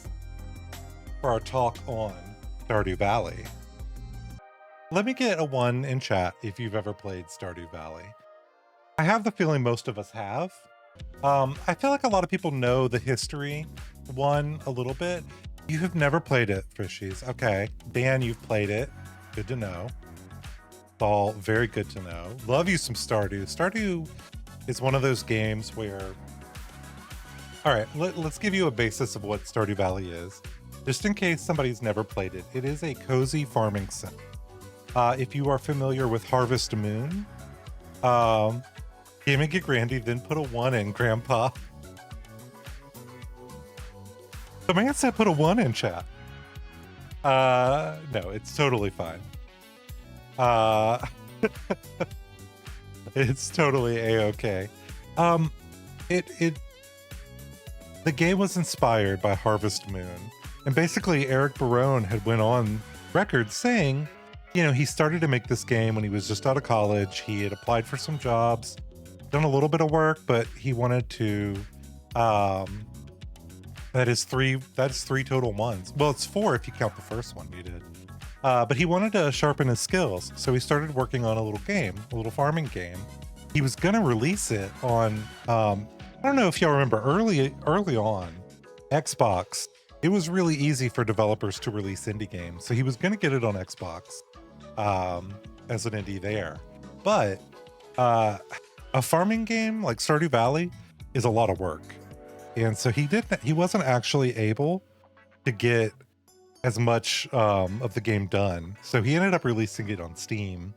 for our talk on Stardew Valley. Let me get a 1 in chat if you've ever played Stardew Valley. I have the feeling most of us have. I feel like a lot of people know the history, 1 a little bit. You have never played it, Fishies. Okay, Dan, you've played it. Good to know. All very good to know. Love you some Stardew. Stardew is one of those games where... All right, let's give you a basis of what Stardew Valley is. Just in case somebody's never played it, it is a cozy farming sim. If you are familiar with Harvest Moon, Gaming Geek Randy, then put a 1 in, Grandpa. The man said put a 1 in chat. No, it's totally fine. It's totally a-okay. The game was inspired by Harvest Moon, and basically Eric Barone had went on record saying, he started to make this game when he was just out of college. He had applied for some jobs, done a little bit of work, but he wanted to, that is three total ones. Well, it's 4 if you count the first one you did. But he wanted to sharpen his skills, so he started working on a little farming game. He was gonna release it on, I don't know if y'all remember early on, Xbox, it was really easy for developers to release indie games. So he was gonna get it on Xbox as an indie there. But a farming game like Stardew Valley is a lot of work. And so he wasn't actually able to get as much of the game done. So he ended up releasing it on Steam.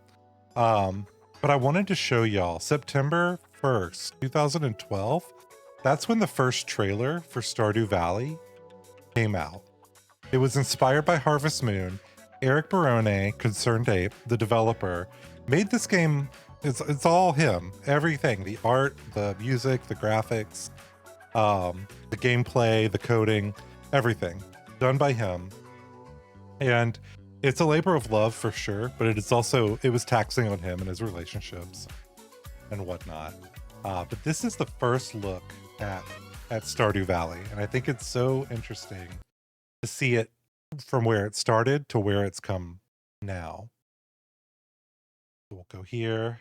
But I wanted to show y'all September 1st, 2012. That's when the first trailer for Stardew Valley came out. It was inspired by Harvest Moon. Eric Barone, Concerned Ape, the developer, made this game. It's all him. Everything, the art, the music, the graphics, the gameplay, the coding, everything done by him. And it's a labor of love for sure, but it was taxing on him and his relationships and whatnot. But this is the first look at Stardew Valley, and I think it's so interesting to see it from where it started to where it's come now. We'll go here.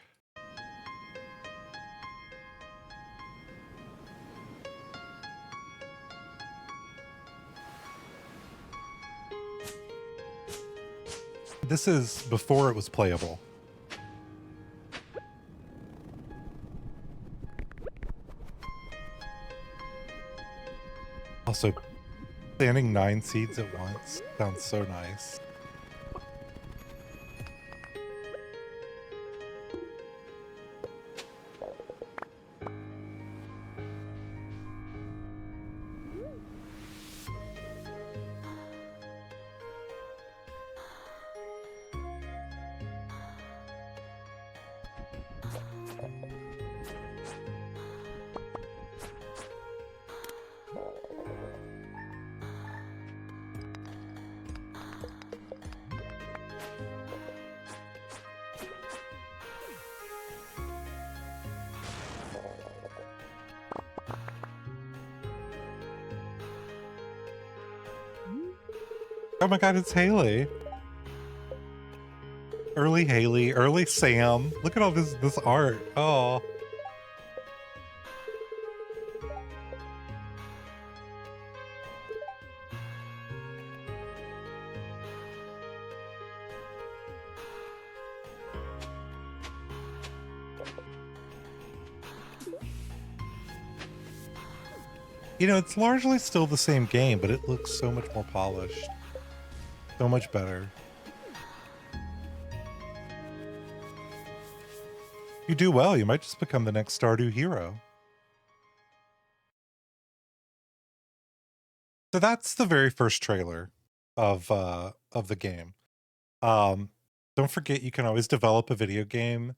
This is before it was playable. Also, planting 9 seeds at once sounds so nice. Oh my god, it's Haley. Early Haley, early Sam. Look at all this art. Oh. It's largely still the same game, but it looks so much more polished. So much better. You do well, you might just become the next Stardew hero. So that's the very first trailer of the game. Don't forget, you can always develop a video game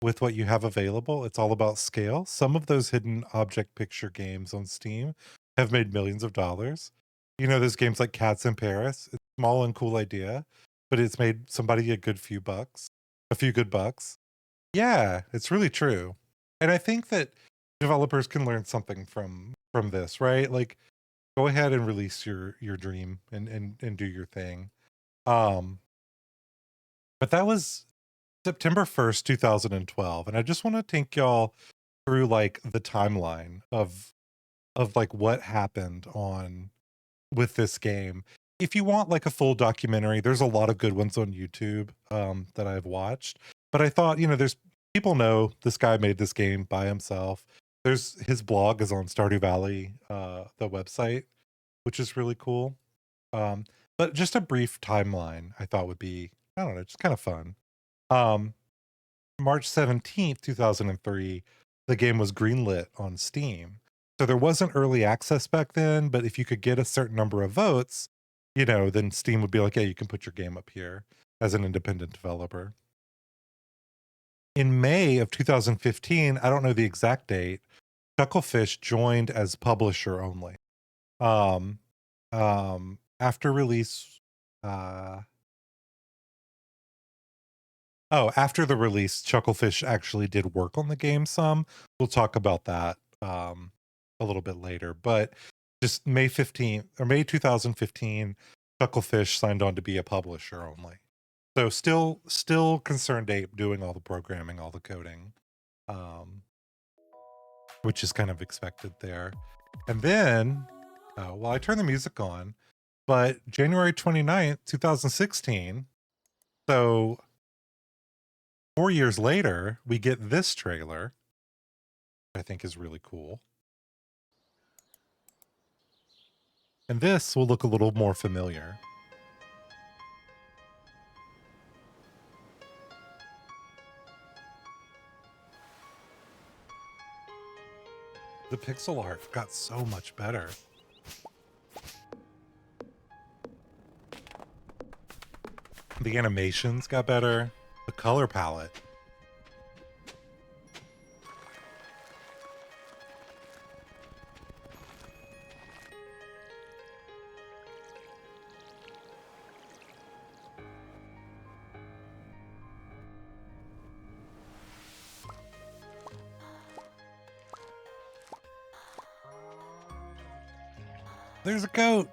with what you have available. It's all about scale. Some of those hidden object picture games on Steam have made millions of dollars. There's games like Cats in Paris. It's a small and cool idea, but it's made somebody a few good bucks. Yeah, it's really true. And I think that developers can learn something from this, right? Like, go ahead and release your dream and do your thing. But that was September 1st, 2012. And I just want to take y'all through like the timeline of like what happened with this game. If you want like a full documentary, there's a lot of good ones on YouTube that I've watched. But I thought, there's people know this guy made this game by himself. His blog is on Stardew Valley, the website, which is really cool. But just a brief timeline I thought would be, I don't know, just kind of fun. March 17th, 2003, the game was greenlit on Steam. So there wasn't early access back then, but if you could get a certain number of votes, then Steam would be like, yeah, you can put your game up here as an independent developer. In May of 2015, I don't know the exact date, Chucklefish joined as publisher only. After release, after the release, Chucklefish actually did work on the game some. We'll talk about that a little bit later. But just May 15th or May 2015, Chucklefish signed on to be a publisher only. So still Concerned Ape doing all the programming, all the coding, which is kind of expected there. And then, I turn the music on, but January 29th, 2016, so 4 years later, we get this trailer, which I think is really cool. And this will look a little more familiar. The pixel art got so much better. The animations got better. The color palette. There's a goat.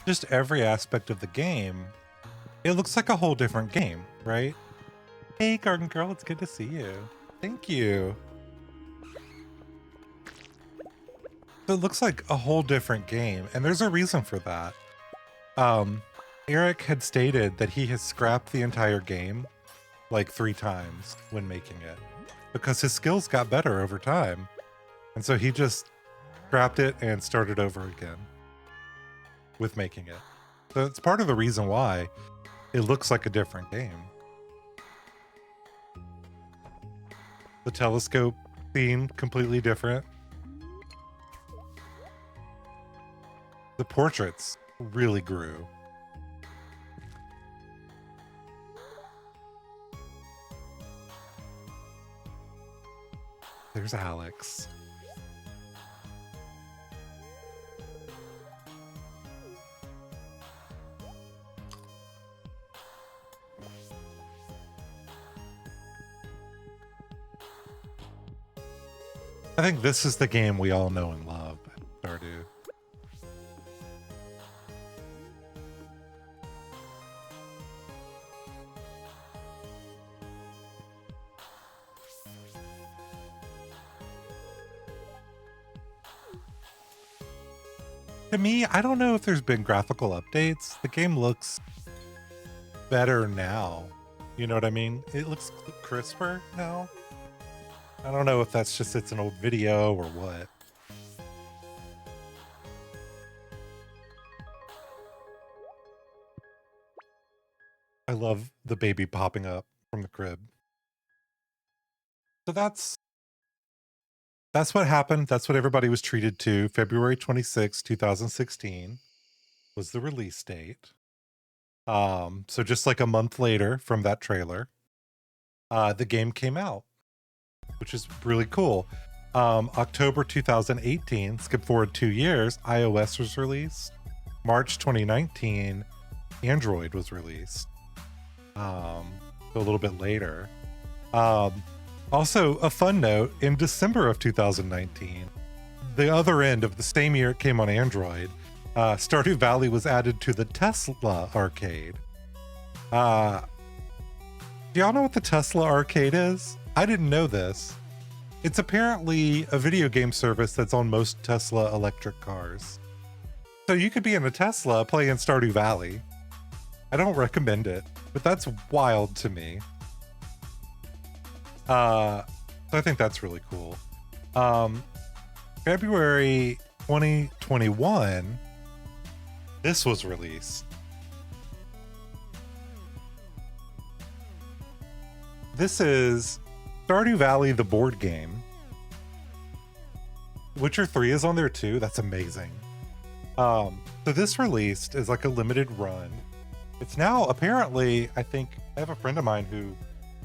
Just every aspect of the game, it looks like a whole different game, right? Hey, Garden Girl, it's good to see you. Thank you. So it looks like a whole different game, and there's a reason for that. Eric had stated that he has scrapped the entire game like 3 times when making it because his skills got better over time. And so he just scrapped it and started over again with making it. So it's part of the reason why it looks like a different game. The telescope theme, completely different. The portraits really grew. There's Alex. I think this is the game we all know and love, Stardew. To me, I don't know if there's been graphical updates. The game looks better now. You know what I mean? It looks crisper now. I don't know if that's just it's an old video or what. I love the baby popping up from the crib. So that's what happened. That's what everybody was treated to. February 26, 2016 was the release date. So just like a month later from that trailer, the game came out, which is really cool. October 2018, skip forward 2 years, iOS was released. March 2019, Android was released. So a little bit later. Also, a fun note, in December of 2019, the other end of the same year it came on Android, Stardew Valley was added to the Tesla arcade. Do y'all know what the Tesla arcade is? I didn't know this. It's apparently a video game service that's on most Tesla electric cars. So you could be in a Tesla playing Stardew Valley. I don't recommend it, but that's wild to me. So I think that's really cool. February 2021, this was released. This is Stardew Valley, the board game. Witcher 3 is on there too. That's amazing. So this released as like a limited run. It's now apparently, I think, I have a friend of mine who,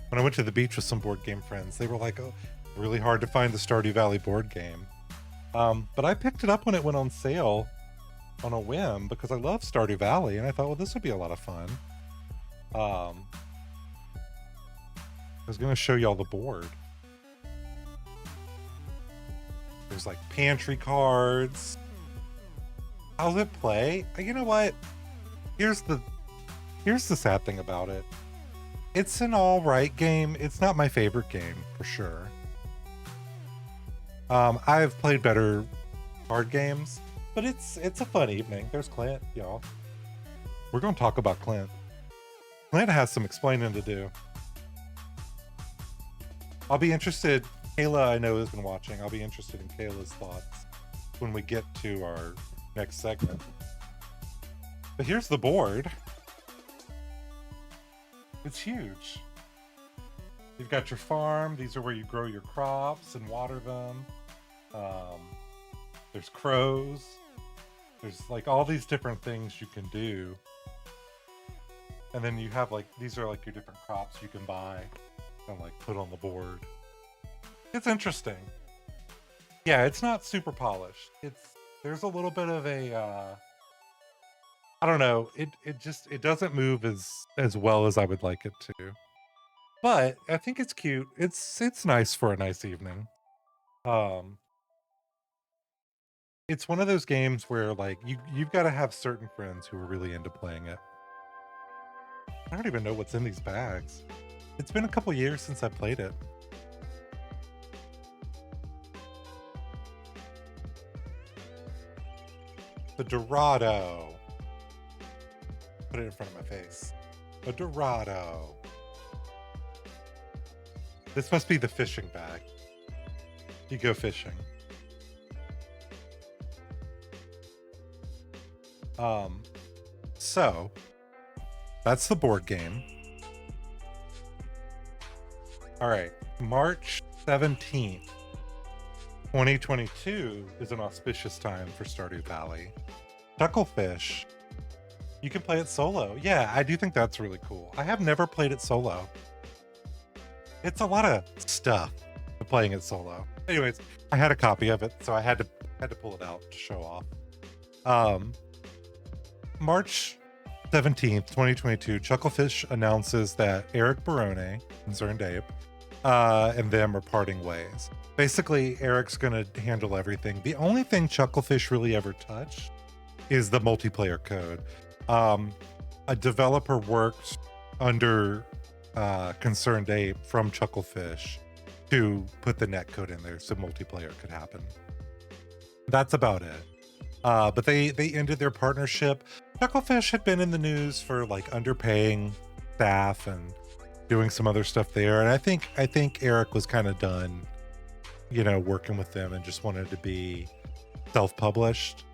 when I went to the beach with some board game friends, they were like, oh, really hard to find the Stardew Valley board game. But I picked it up when it went on sale on a whim because I love Stardew Valley, and I thought, well, this would be a lot of fun. I was going to show y'all the board. There's like pantry cards. How's it play? You know what? Here's the sad thing about it. It's an all right game. It's not my favorite game for sure. I've played better card games, but it's a fun evening. There's Clint, y'all. We're going to talk about Clint. Clint has some explaining to do. I'll be interested. Kayla, I know, has been watching. I'll be interested in Kayla's thoughts when we get to our next segment. But here's the board. It's huge. You've got your farm. These are where you grow your crops and water them. There's crows. There's like all these different things you can do. And then you have like, these are like your different crops you can buy and like put on the board. It's interesting. Yeah, it's not super polished. There's a little bit of a, I don't know. It doesn't move as well as I would like it to. But I think it's cute. It's nice for a nice evening. It's one of those games where like you've got to have certain friends who are really into playing it. I don't even know what's in these bags. It's been a couple years since I played it. The Dorado. Put it in front of my face. A Dorado. This must be the fishing bag. You go fishing. So that's the board game. All right, March 17th, 2022 is an auspicious time for Stardew Valley. Chucklefish. You can play it solo. Yeah, I do think that's really cool. I have never played it solo. It's a lot of stuff to playing it solo. Anyways, I had a copy of it, so I had to pull it out to show off. March 17th, 2022, Chucklefish announces that Eric Barone, Concerned Ape, and them are parting ways. Basically, Eric's going to handle everything. The only thing Chucklefish really ever touched is the multiplayer code. A developer worked under Concerned Ape from Chucklefish to put the netcode in there so multiplayer could happen. That's about it. But they ended their partnership. Chucklefish had been in the news for like underpaying staff and doing some other stuff there. And I think Eric was kind of done, working with them and just wanted to be self-published.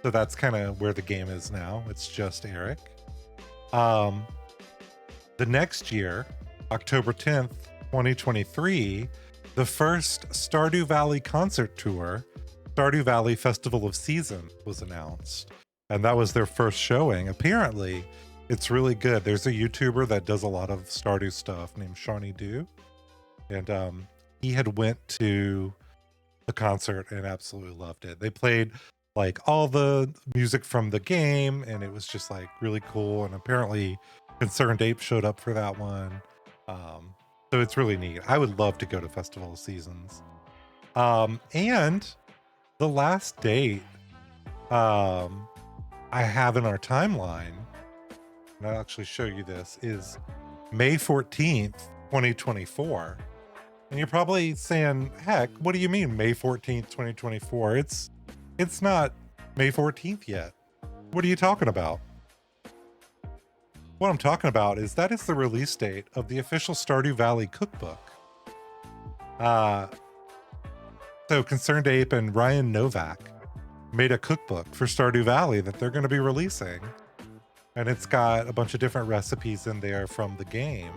So that's kind of where the game is now. It's just Eric. The next year, October 10th, 2023, the first Stardew Valley concert tour, Stardew Valley Festival of Season, was announced. And that was their first showing. Apparently, it's really good. There's a YouTuber that does a lot of Stardew stuff named Shawnee Dew. And he had went to the concert and absolutely loved it. They played like all the music from the game, and it was just like really cool. And apparently Concerned Ape showed up for that one. So it's really neat. I would love to go to Festival of Seasons. And the last date I have in our timeline, and I'll actually show you this, is May 14th, 2024. And you're probably saying, heck, what do you mean May 14th, 2024? It's not May 14th yet. What are you talking about? What I'm talking about is that is the release date of the official Stardew Valley cookbook. So So Concerned Ape and Ryan Novak made a cookbook for Stardew Valley that they're going to be releasing. And it's got a bunch of different recipes in there from the game,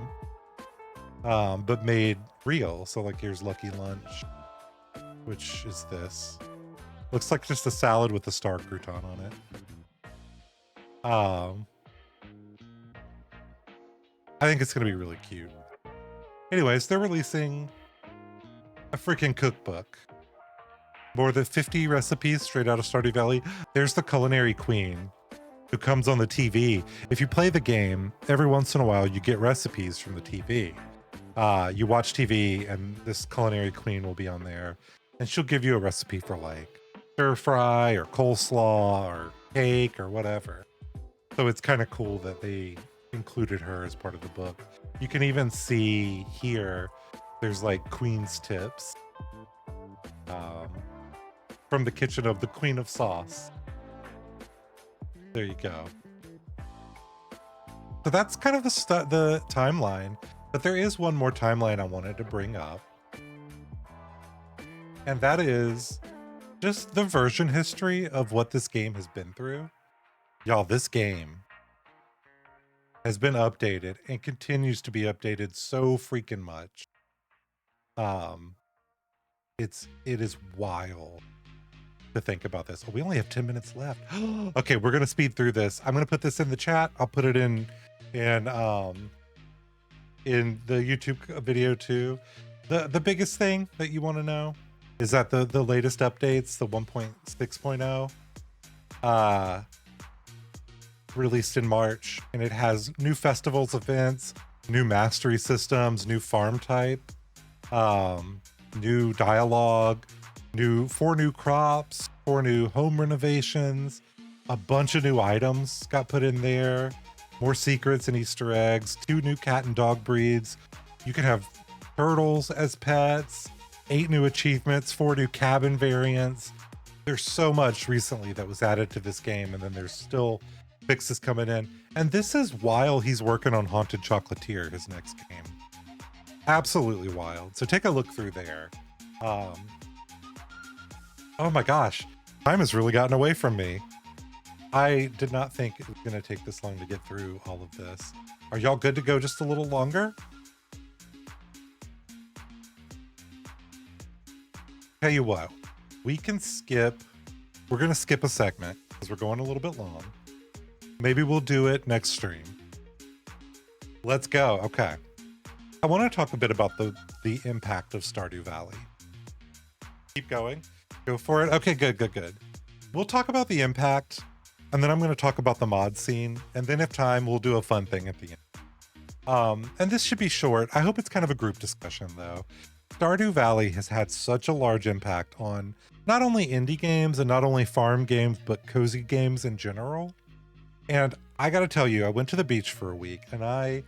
but made real. So like here's Lucky Lunch, which is this. Looks like just a salad with a star crouton on it. I think it's going to be really cute. Anyways, they're releasing a freaking cookbook. More than 50 recipes straight out of Stardew Valley. There's the culinary queen who comes on the TV. If you play the game, every once in a while you get recipes from the TV. You watch TV and this culinary queen will be on there and she'll give you a recipe for like stir fry or coleslaw or cake or whatever. So it's kind of cool that they included her as part of the book. You can even see here, there's like Queen's tips from the kitchen of the Queen of Sauce. There you go. So that's kind of the timeline, but there is one more timeline I wanted to bring up. And that is just the version history of what this game has been through. Y'all, this game has been updated and continues to be updated so freaking much. It is wild to think about this. Oh, we only have 10 minutes left. Okay, we're gonna speed through this. I'm gonna put this in the chat. I'll put it in the YouTube video too. The biggest thing that you want to know is that the latest updates, the 1.6.0, released in March, and it has new festivals, events, new mastery systems, new farm type, new dialogue, 4 new crops, 4 new home renovations, a bunch of new items got put in there, more secrets and Easter eggs, 2 new cat and dog breeds. You can have turtles as pets, 8 new achievements, 4 new cabin variants. There's so much recently that was added to this game, and then there's still fixes coming in. And this is while he's working on Haunted Chocolatier, his next game. Absolutely wild. So take a look through there. Oh my gosh, time has really gotten away from me. I did not think it was going to take this long to get through all of this. Are y'all good to go just a little longer? Tell you what, we can skip. We're going to skip a segment because we're going a little bit long. Maybe we'll do it next stream. Let's go. Okay. I want to talk a bit about the impact of Stardew Valley. Keep going. Go for it. Okay, good. We'll talk about the impact, and then I'm going to talk about the mod scene, and then if time, we'll do a fun thing at the end. And this should be short. I hope it's kind of a group discussion, though. Stardew Valley has had such a large impact on not only indie games and not only farm games, but cozy games in general. And I got to tell you, I went to the beach for a week, and I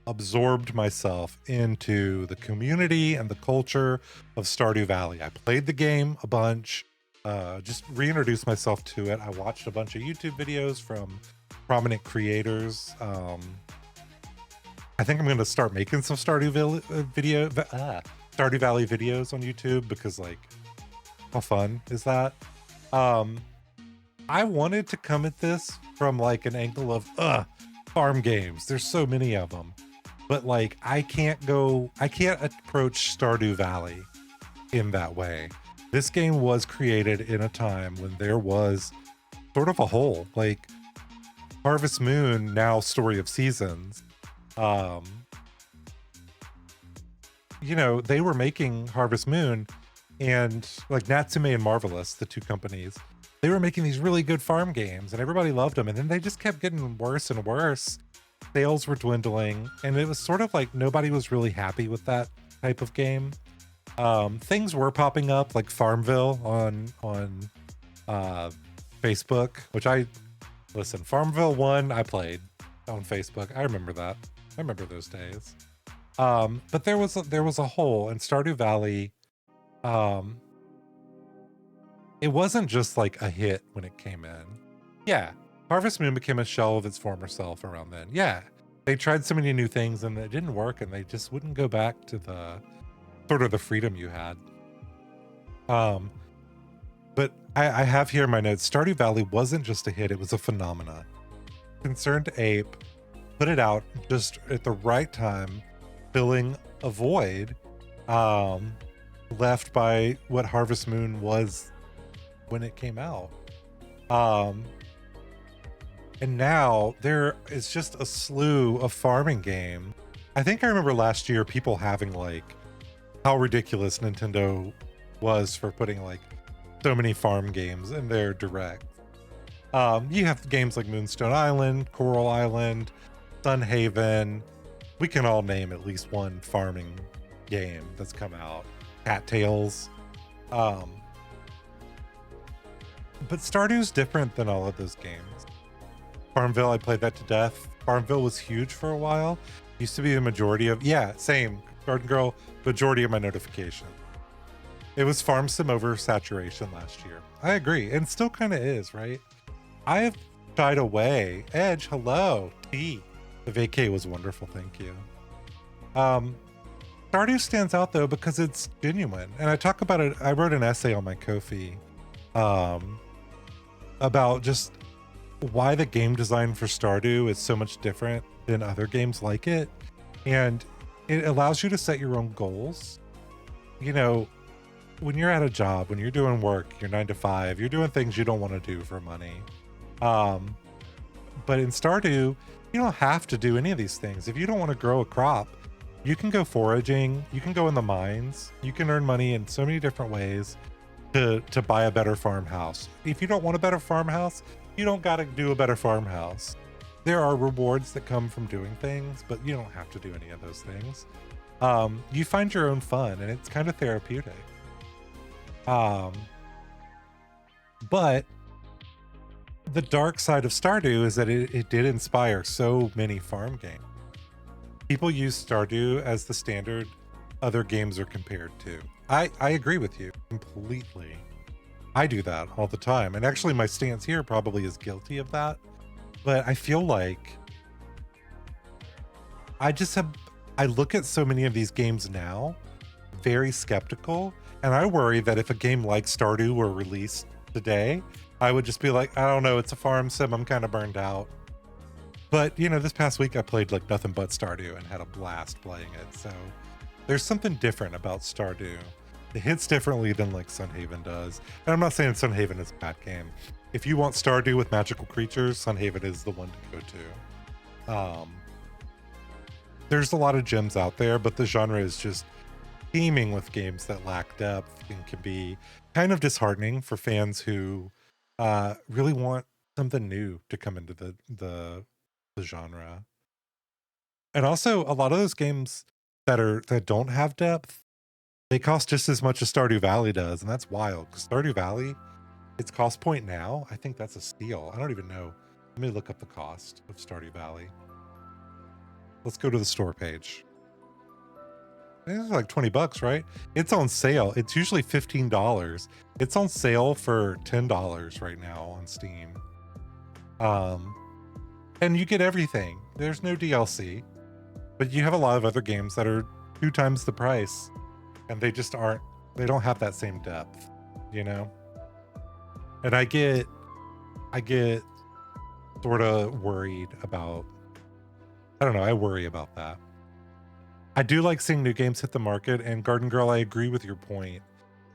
absorbed myself into the community and the culture of Stardew Valley. I played the game a bunch, just reintroduced myself to it. I watched a bunch of YouTube videos from prominent creators. I think I'm going to start making some Stardew Valley videos on YouTube because, like, how fun is that? I wanted to come at this from like an angle of farm games. There's so many of them. But like I can't approach Stardew Valley in that way. This game was created in a time when there was sort of a hole, like Harvest Moon, now Story of Seasons. You know, they were making Harvest Moon, and like Natsume and Marvelous, the 2 companies, they were making these really good farm games and everybody loved them. And then they just kept getting worse and worse. Sales were dwindling, and it was sort of like nobody was really happy with that type of game. Things were popping up like Farmville on Facebook, which Farmville 1 I played on Facebook. I remember that. I remember those days. But there was a hole in Stardew Valley. It wasn't just like a hit when it came in. Yeah, Harvest Moon became a shell of its former self around then. Yeah, they tried so many new things and it didn't work, and they just wouldn't go back to the sort of the freedom you had. But I have here in my notes, Stardew Valley wasn't just a hit, it was a phenomenon. Concerned Ape put it out just at the right time, filling a void left by what Harvest Moon was when it came out. And now there is just a slew of farming games. I think I remember last year people having like how ridiculous Nintendo was for putting like so many farm games in their direct. You have games like Moonstone Island, Coral Island, Sunhaven. We can all name at least one farming game that's come out. Cattails. But Stardew's different than all of those games. Farmville, I played that to death. Farmville was huge for a while. Used to be the majority of, same. Garden Girl, majority of my notifications. It was farm sim over saturation last year. I agree, and still kind of is, right? I have shied away. Edge, hello. T. The vacay was wonderful, thank you. Stardew stands out though because it's genuine, and I talk about it. I wrote an essay on my Ko-fi about just why the game design for Stardew is so much different than other games like it, and it allows you to set your own goals. You know, when you're at a job, when you're doing work, you're 9 to 5, you're doing things you don't want to do for money. But in Stardew, you don't have to do any of these things. If you don't want to grow a crop, you can go foraging, you can go in the mines, you can earn money in so many different ways to buy a better farmhouse. If you don't want a better farmhouse, you don't got to do a better farmhouse. There are rewards that come from doing things, but you don't have to do any of those things. You find your own fun, and it's kind of therapeutic. But the dark side of Stardew is that it did inspire so many farm games. People use Stardew as the standard other games are compared to. I agree with you completely. I do that all the time. And actually my stance here probably is guilty of that. But I feel like I look at so many of these games now, very skeptical. And I worry that if a game like Stardew were released today, I would just be like, I don't know, it's a farm sim, I'm kind of burned out. But, you know, this past week I played like nothing but Stardew and had a blast playing it. So there's something different about Stardew. It hits differently than like Sunhaven does. And I'm not saying Sunhaven is a bad game. If you want Stardew with magical creatures, Sunhaven is the one to go to. There's a lot of gems out there, but the genre is just teeming with games that lack depth and can be kind of disheartening for fans who really want something new to come into the genre. And also a lot of those games that don't have depth, they cost just as much as Stardew Valley does, and that's wild because Stardew Valley, its cost point now, I think that's a steal. I don't even know. Let me look up the cost of Stardew Valley. Let's go to the store page. It's like $20, right? It's on sale. It's usually $15. It's on sale for $10 right now on Steam. And you get everything. There's no DLC, but you have a lot of other games that are 2 times the price, and they just aren't. They don't have that same depth, you know. And I get sort of worried about. I don't know. I worry about that. I do like seeing new games hit the market, and Garden Girl, I agree with your point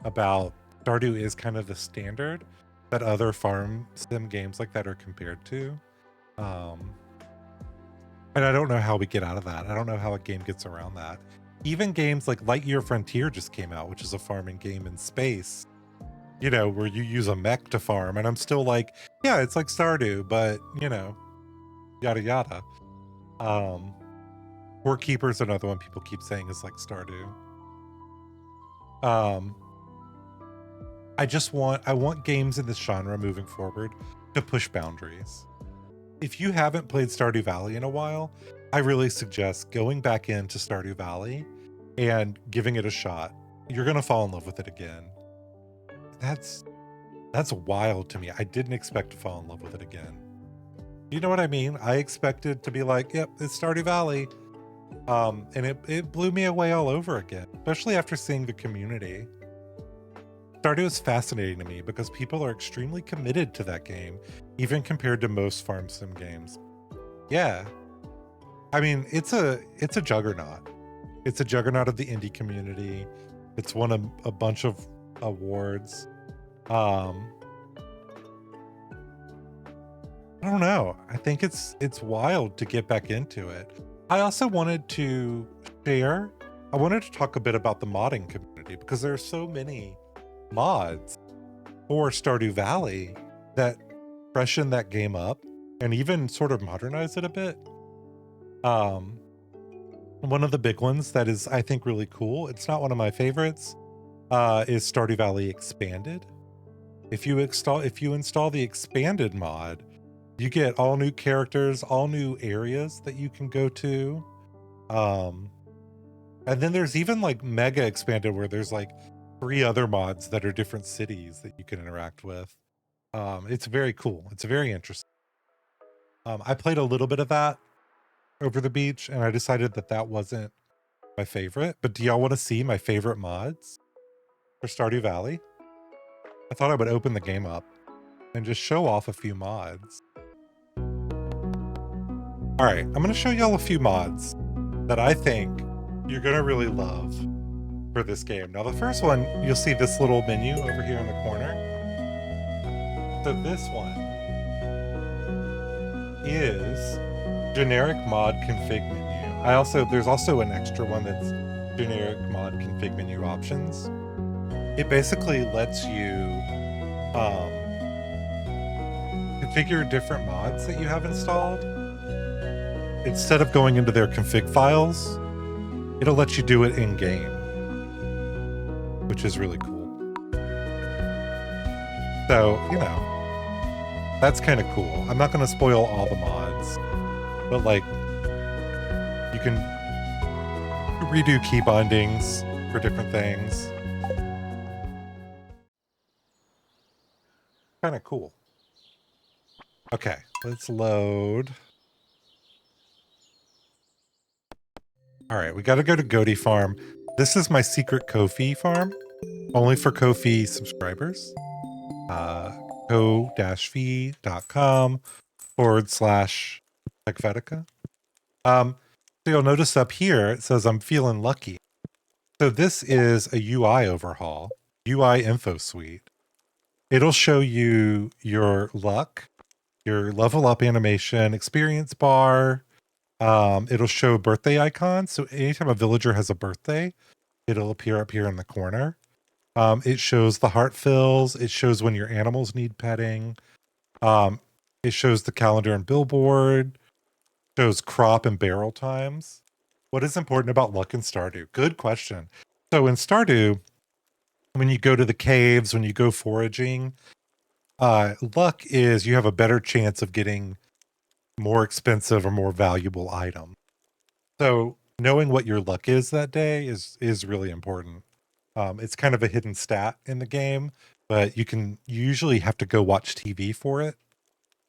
about Stardew is kind of the standard that other farm sim games like that are compared to. And I don't know how we get out of that. I don't know how a game gets around that. Even games like Lightyear Frontier just came out, which is a farming game in space, you know, where you use a mech to farm. And I'm still like, yeah, it's like Stardew, but, you know, yada yada. Work Keeper's another one people keep saying is like Stardew. I want games in this genre moving forward to push boundaries. If you haven't played Stardew Valley in a while, I really suggest going back into Stardew Valley and giving it a shot. You're gonna fall in love with it again. That's wild to me. I didn't expect to fall in love with it again. You know what I mean? I expected to be like, yep, it's Stardew Valley. And it blew me away all over again, especially after seeing the community. Stardew is fascinating to me because people are extremely committed to that game, even compared to most farm sim games. Yeah. I mean, it's a juggernaut. It's a juggernaut of the indie community. It's won a bunch of awards. I don't know. I think it's wild to get back into it. I also wanted to share. I wanted to talk a bit about the modding community because there are so many mods for Stardew Valley that freshen that game up and even sort of modernize it a bit. One of the big ones that is, I think, really cool, it's not one of my favorites, is Stardew Valley Expanded. If you install the Expanded mod, you get all new characters, all new areas that you can go to. And then there's even like Mega Expanded where there's like 3 other mods that are different cities that you can interact with. It's very cool. It's very interesting. I played a little bit of that over the beach and I decided that that wasn't my favorite. But do y'all want to see my favorite mods for Stardew Valley? I thought I would open the game up and just show off a few mods. All right, I'm going to show y'all a few mods that I think you're going to really love for this game. Now, the first one, you'll see this little menu over here in the corner. So this one is generic mod config menu. There's also an extra one that's generic mod config menu options. It basically lets you configure different mods that you have installed. Instead of going into their config files, it'll let you do it in game, which is really cool. So, you know, that's kind of cool. I'm not going to spoil all the mods, but like you can redo key bindings for different things. Kind of cool. Okay, let's load. All right, we got to go to Goaty Farm. This is my secret Ko-fi farm, only for Ko-fi subscribers. ko-fi.com/Helvetica. So you'll notice up here, it says I'm feeling lucky. So this is a UI overhaul, UI info suite. It'll show you your luck, your level up animation, experience bar. It'll show birthday icons. So anytime a villager has a birthday, it'll appear up here in the corner. It shows the heart fills. It shows when your animals need petting. It shows the calendar and billboard. Shows crop and barrel times. What is important about luck in Stardew? Good question. So in Stardew, when you go to the caves, when you go foraging, luck is you have a better chance of getting more expensive or more valuable items. So knowing what your luck is that day is really important. It's kind of a hidden stat in the game, but you usually have to go watch TV for it.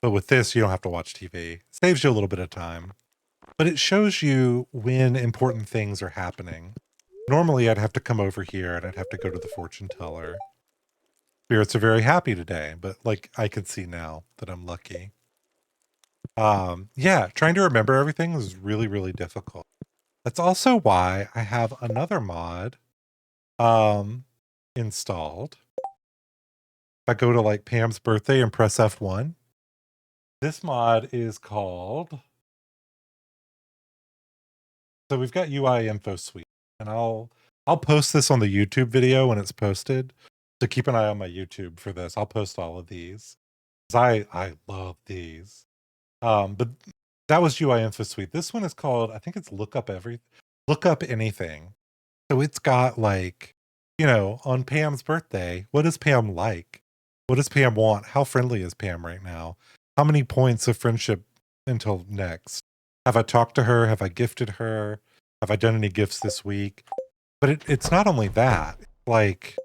But with this, you don't have to watch TV. It saves you a little bit of time. But it shows you when important things are happening. Normally, I'd have to come over here and I'd have to go to the fortune teller. Spirits are very happy today, but like I can see now that I'm lucky. Yeah, trying to remember everything is really, really difficult. That's also why I have another mod installed. If I go to like Pam's birthday and press F1, this mod is called. So we've got UI info suite, and I'll post this on the YouTube video when it's posted. So keep an eye on my YouTube for this. I'll post all of these. I love these. But that was UI info suite. This one is called, I think it's look up anything. So it's got like, you know, on Pam's birthday, what is Pam like? What does Pam want? How friendly is Pam right now? How many points of friendship until next? Have I talked to her? Have I gifted her? Have I done any gifts this week? But it's not only that. Like,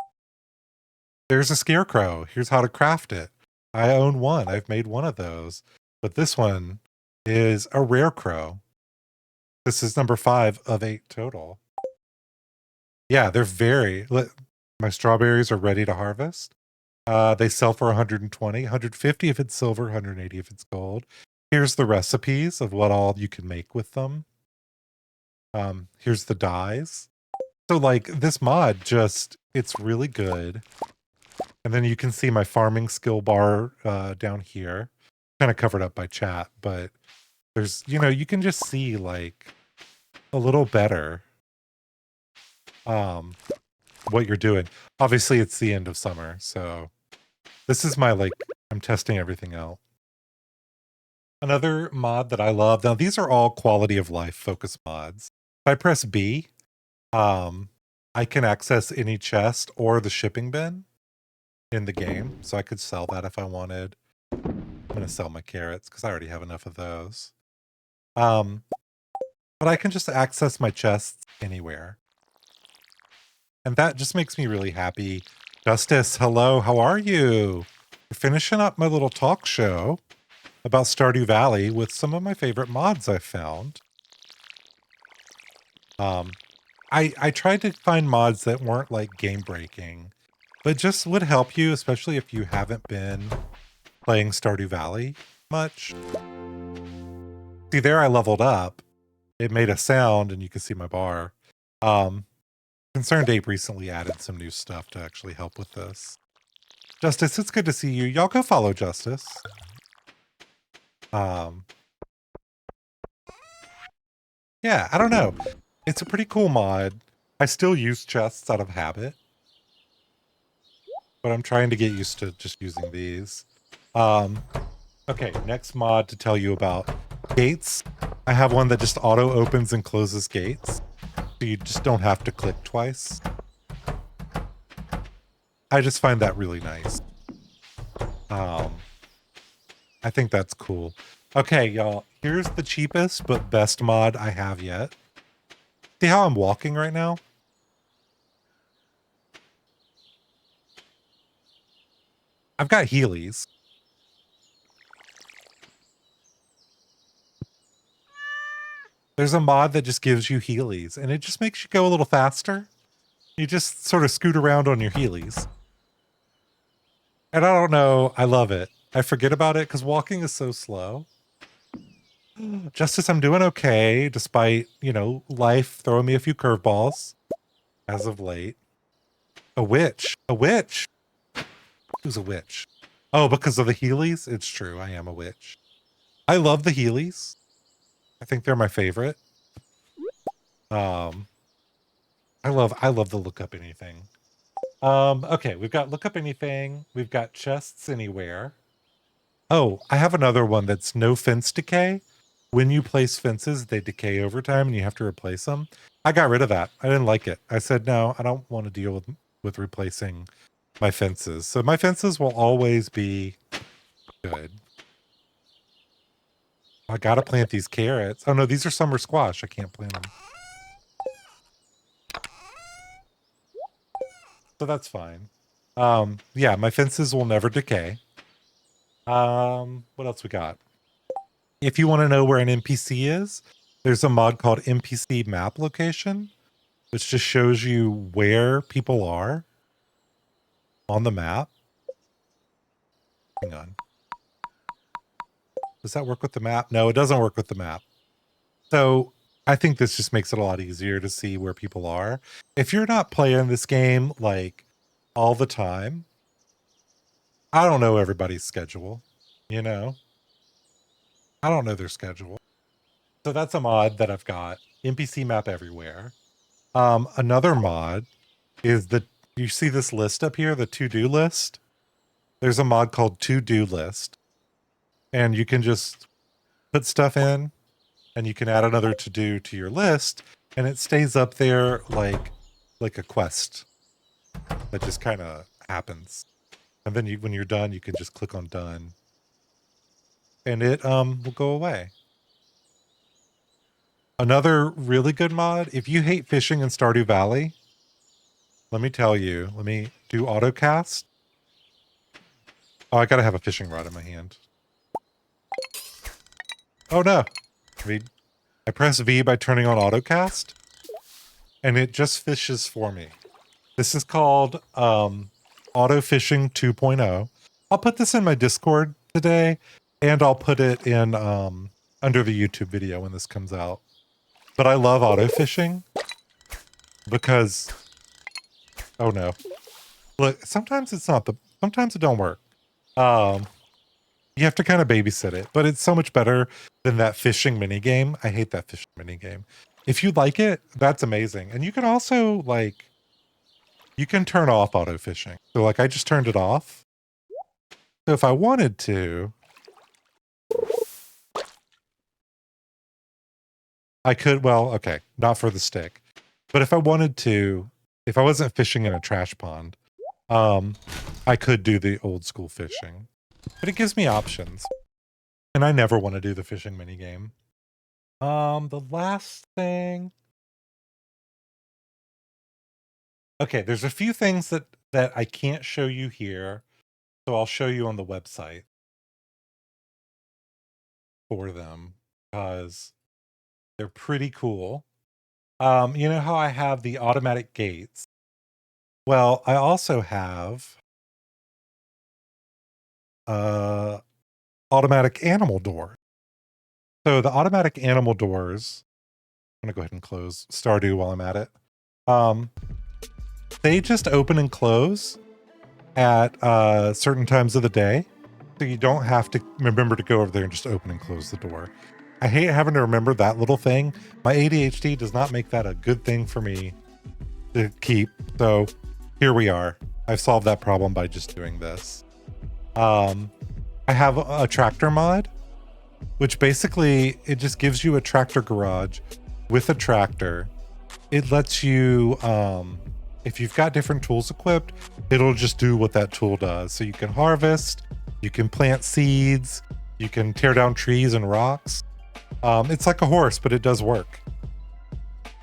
there's a scarecrow. Here's how to craft it. I own one. I've made one of those. But this one is a rare crow. This is number 5 of 8 total. Yeah, they're very... My strawberries are ready to harvest. They sell for 120, 150 if it's silver, 180 if it's gold. Here's the recipes of what all you can make with them. Here's the dyes. So like this mod it's really good. And then you can see my farming skill bar down here. Kind of covered up by chat, but there's, you can just see like a little better what you're doing. Obviously it's the end of summer, so this is my I'm testing everything out. Another mod that I love, now these are all quality of life focus mods. If I press B, I can access any chest or the shipping bin in the game. So I could sell that if I wanted. I'm going to sell my carrots because I already have enough of those. But I can just access my chests anywhere. And that just makes me really happy. Justice, hello, how are you? We're finishing up my little talk show about Stardew Valley with some of my favorite mods I found. I tried to find mods that weren't like game breaking, but just would help you, especially if you haven't been playing Stardew Valley much. See, there I leveled up. It made a sound and you can see my bar. Concerned Ape recently added some new stuff to actually help with this. Justice, it's good to see you. Y'all go follow Justice. Yeah, I don't know. It's a pretty cool mod. I still use chests out of habit, but I'm trying to get used to just using these. Okay, next mod to tell you about. Gates. I have one that just auto opens and closes gates. So you just don't have to click twice. I just find that really nice. I think that's cool. Okay, y'all, here's the cheapest but best mod I have yet. See how I'm walking right now? I've got Heelys. There's a mod that just gives you Heelys, and it just makes you go a little faster. You just sort of scoot around on your Heelys. And I don't know, I love it. I forget about it because walking is so slow. Justice, I'm doing okay, despite, life throwing me a few curveballs as of late. A witch. A witch. Who's a witch? Oh, because of the Heelys? It's true, I am a witch. I love the Heelys. I think they're my favorite. I love the look up anything. Okay, we've got look up anything. We've got chests anywhere. Oh, I have another one that's no fence decay. When you place fences, they decay over time and you have to replace them. I got rid of that. I didn't like it. I said, no, I don't want to deal with replacing my fences. So my fences will always be good. I gotta plant these carrots. Oh no, these are summer squash. I can't plant them. So that's fine. Yeah, my fences will never decay. What else we got? If you want to know where an NPC is, there's a mod called NPC map location, which just shows you where people are on the map. Hang on. Does that work with the map? No, it doesn't work with the map. So I think this just makes it a lot easier to see where people are. If you're not playing this game like all the time, I don't know everybody's schedule, I don't know their schedule. So that's a mod that I've got. NPC map everywhere. Another mod is you see this list up here, the to-do list? There's a mod called to-do list. And you can just put stuff in and you can add another to-do to your list and it stays up there like a quest that just kind of happens. And then when you're done, you can just click on done. And it will go away. Another really good mod, if you hate fishing in Stardew Valley, let me tell you, let me do autocast. Oh, I gotta have a fishing rod in my hand. Oh no. I press V by turning on autocast, and it just fishes for me. This is called Auto Fishing 2.0. I'll put this in my Discord today, and I'll put it in under the YouTube video when this comes out. But I love auto fishing because, oh no, look, sometimes sometimes it don't work. You have to kind of babysit it, but it's so much better than that fishing mini game. I hate that fishing mini game. If you like it, that's amazing. And you can also you can turn off auto fishing. So like I just turned it off. So if I wanted to, I could, well, okay, not for the stick. But if I wanted to, if I wasn't fishing in a trash pond, I could do the old school fishing. But it gives me options. And I never want to do the fishing minigame. The last thing. Okay, there's a few things that I can't show you here. So I'll show you on the website for them because they're pretty cool. You know how I have the automatic gates? Well, I also have automatic animal doors. So the automatic animal doors, I'm gonna go ahead and close Stardew while I'm at it. They just open and close at certain times of the day. So you don't have to remember to go over there and just open and close the door. I hate having to remember that little thing. My ADHD does not make that a good thing for me to keep. So here we are. I've solved that problem by just doing this. I have a tractor mod, which basically it just gives you a tractor garage with a tractor. It lets you, if you've got different tools equipped, it'll just do what that tool does. So you can harvest, you can plant seeds, you can tear down trees and rocks. It's like a horse, but it does work.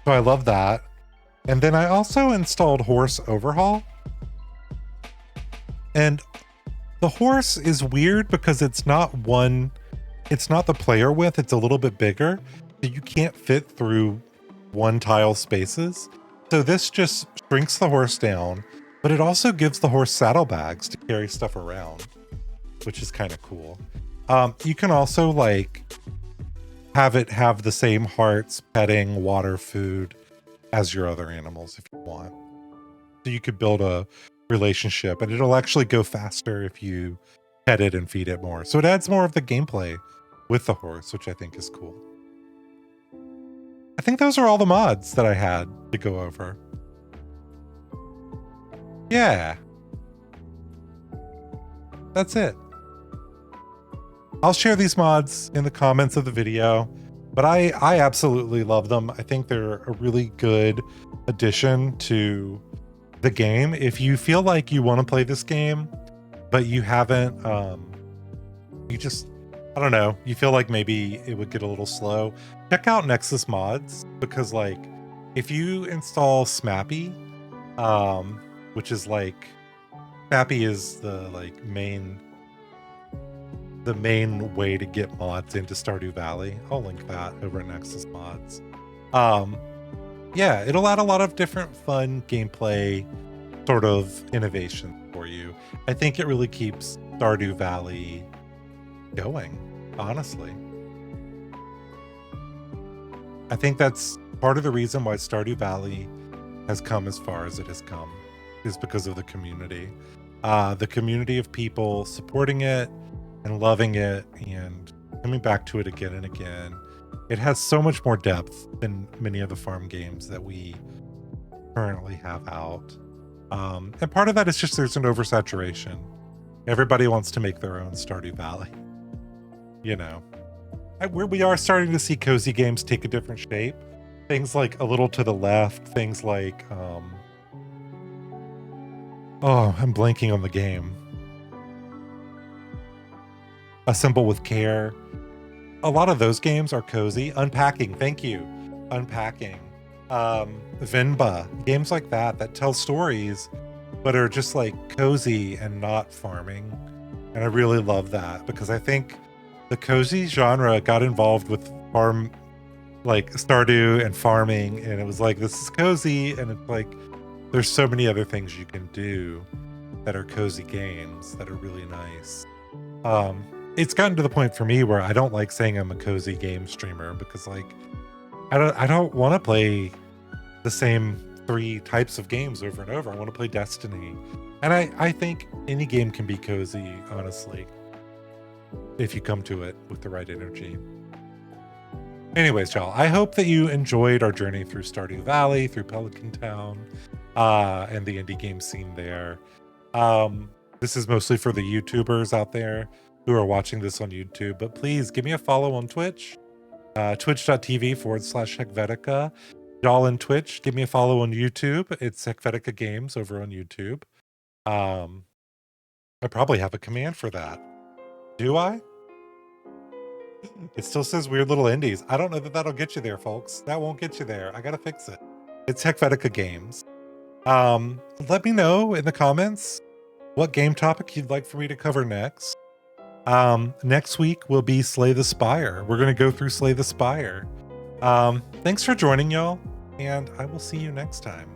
So I love that. And then I also installed Horse Overhaul. And the horse is weird because it's not the player width, it's a little bit bigger. So you can't fit through one tile spaces. So this just shrinks the horse down, but it also gives the horse saddlebags to carry stuff around, which is kind of cool. You can also have it have the same hearts, petting, water, food as your other animals if you want. So you could build a relationship and it'll actually go faster if you pet it and feed it more. So it adds more of the gameplay with the horse, which I think is cool. I think those are all the mods that I had to go over. Yeah. That's it. I'll share these mods in the comments of the video, but I absolutely love them. I think they're a really good addition to the game. If you feel like you want to play this game, but you haven't, I don't know, you feel like maybe it would get a little slow, check out Nexus Mods, because if you install Smappy, which is Smappy is the main way to get mods into Stardew Valley. I'll link that over at Nexus Mods. Yeah, it'll add a lot of different fun gameplay sort of innovation for you. I think it really keeps Stardew Valley going, honestly. I think that's part of the reason why Stardew Valley has come as far as it has come, is because of the community. The community of people supporting it and loving it and coming back to it again and again. It has so much more depth than many of the farm games that we currently have out. And part of that is just there's an oversaturation. Everybody wants to make their own Stardew Valley. You know, we are starting to see cozy games take a different shape. Things like A Little to the Left, things like, oh, I'm blanking on the game. Assemble with Care. A lot of those games are cozy. Unpacking, thank you. Unpacking. Venba, games like that tell stories, but are just cozy and not farming. And I really love that because I think the cozy genre got involved with Stardew and farming, and it was this is cozy, and it's there's so many other things you can do that are cozy games that are really nice. It's gotten to the point for me where I don't like saying I'm a cozy game streamer because like I don't want to play the same 3 types of games over and over. I want to play Destiny. And I think any game can be cozy, honestly, if you come to it with the right energy. Anyways, y'all, I hope that you enjoyed our journey through Stardew Valley, through Pelican Town, and the indie game scene there. This is mostly for the YouTubers out there who are watching this on YouTube, but please give me a follow on Twitch, twitch.tv/Hekvetica. Y'all in Twitch, give me a follow on YouTube. It's Hekvetica Games over on YouTube. I probably have a command for that. Do I? It still says Weird Little Indies. I don't know that that'll get you there, folks. That won't get you there. I gotta fix it. It's Hekvetica Games. Let me know in the comments what game topic you'd like for me to cover next. Next week will be Slay the Spire. We're gonna go through Slay the Spire. Thanks for joining, y'all, and I will see you next time.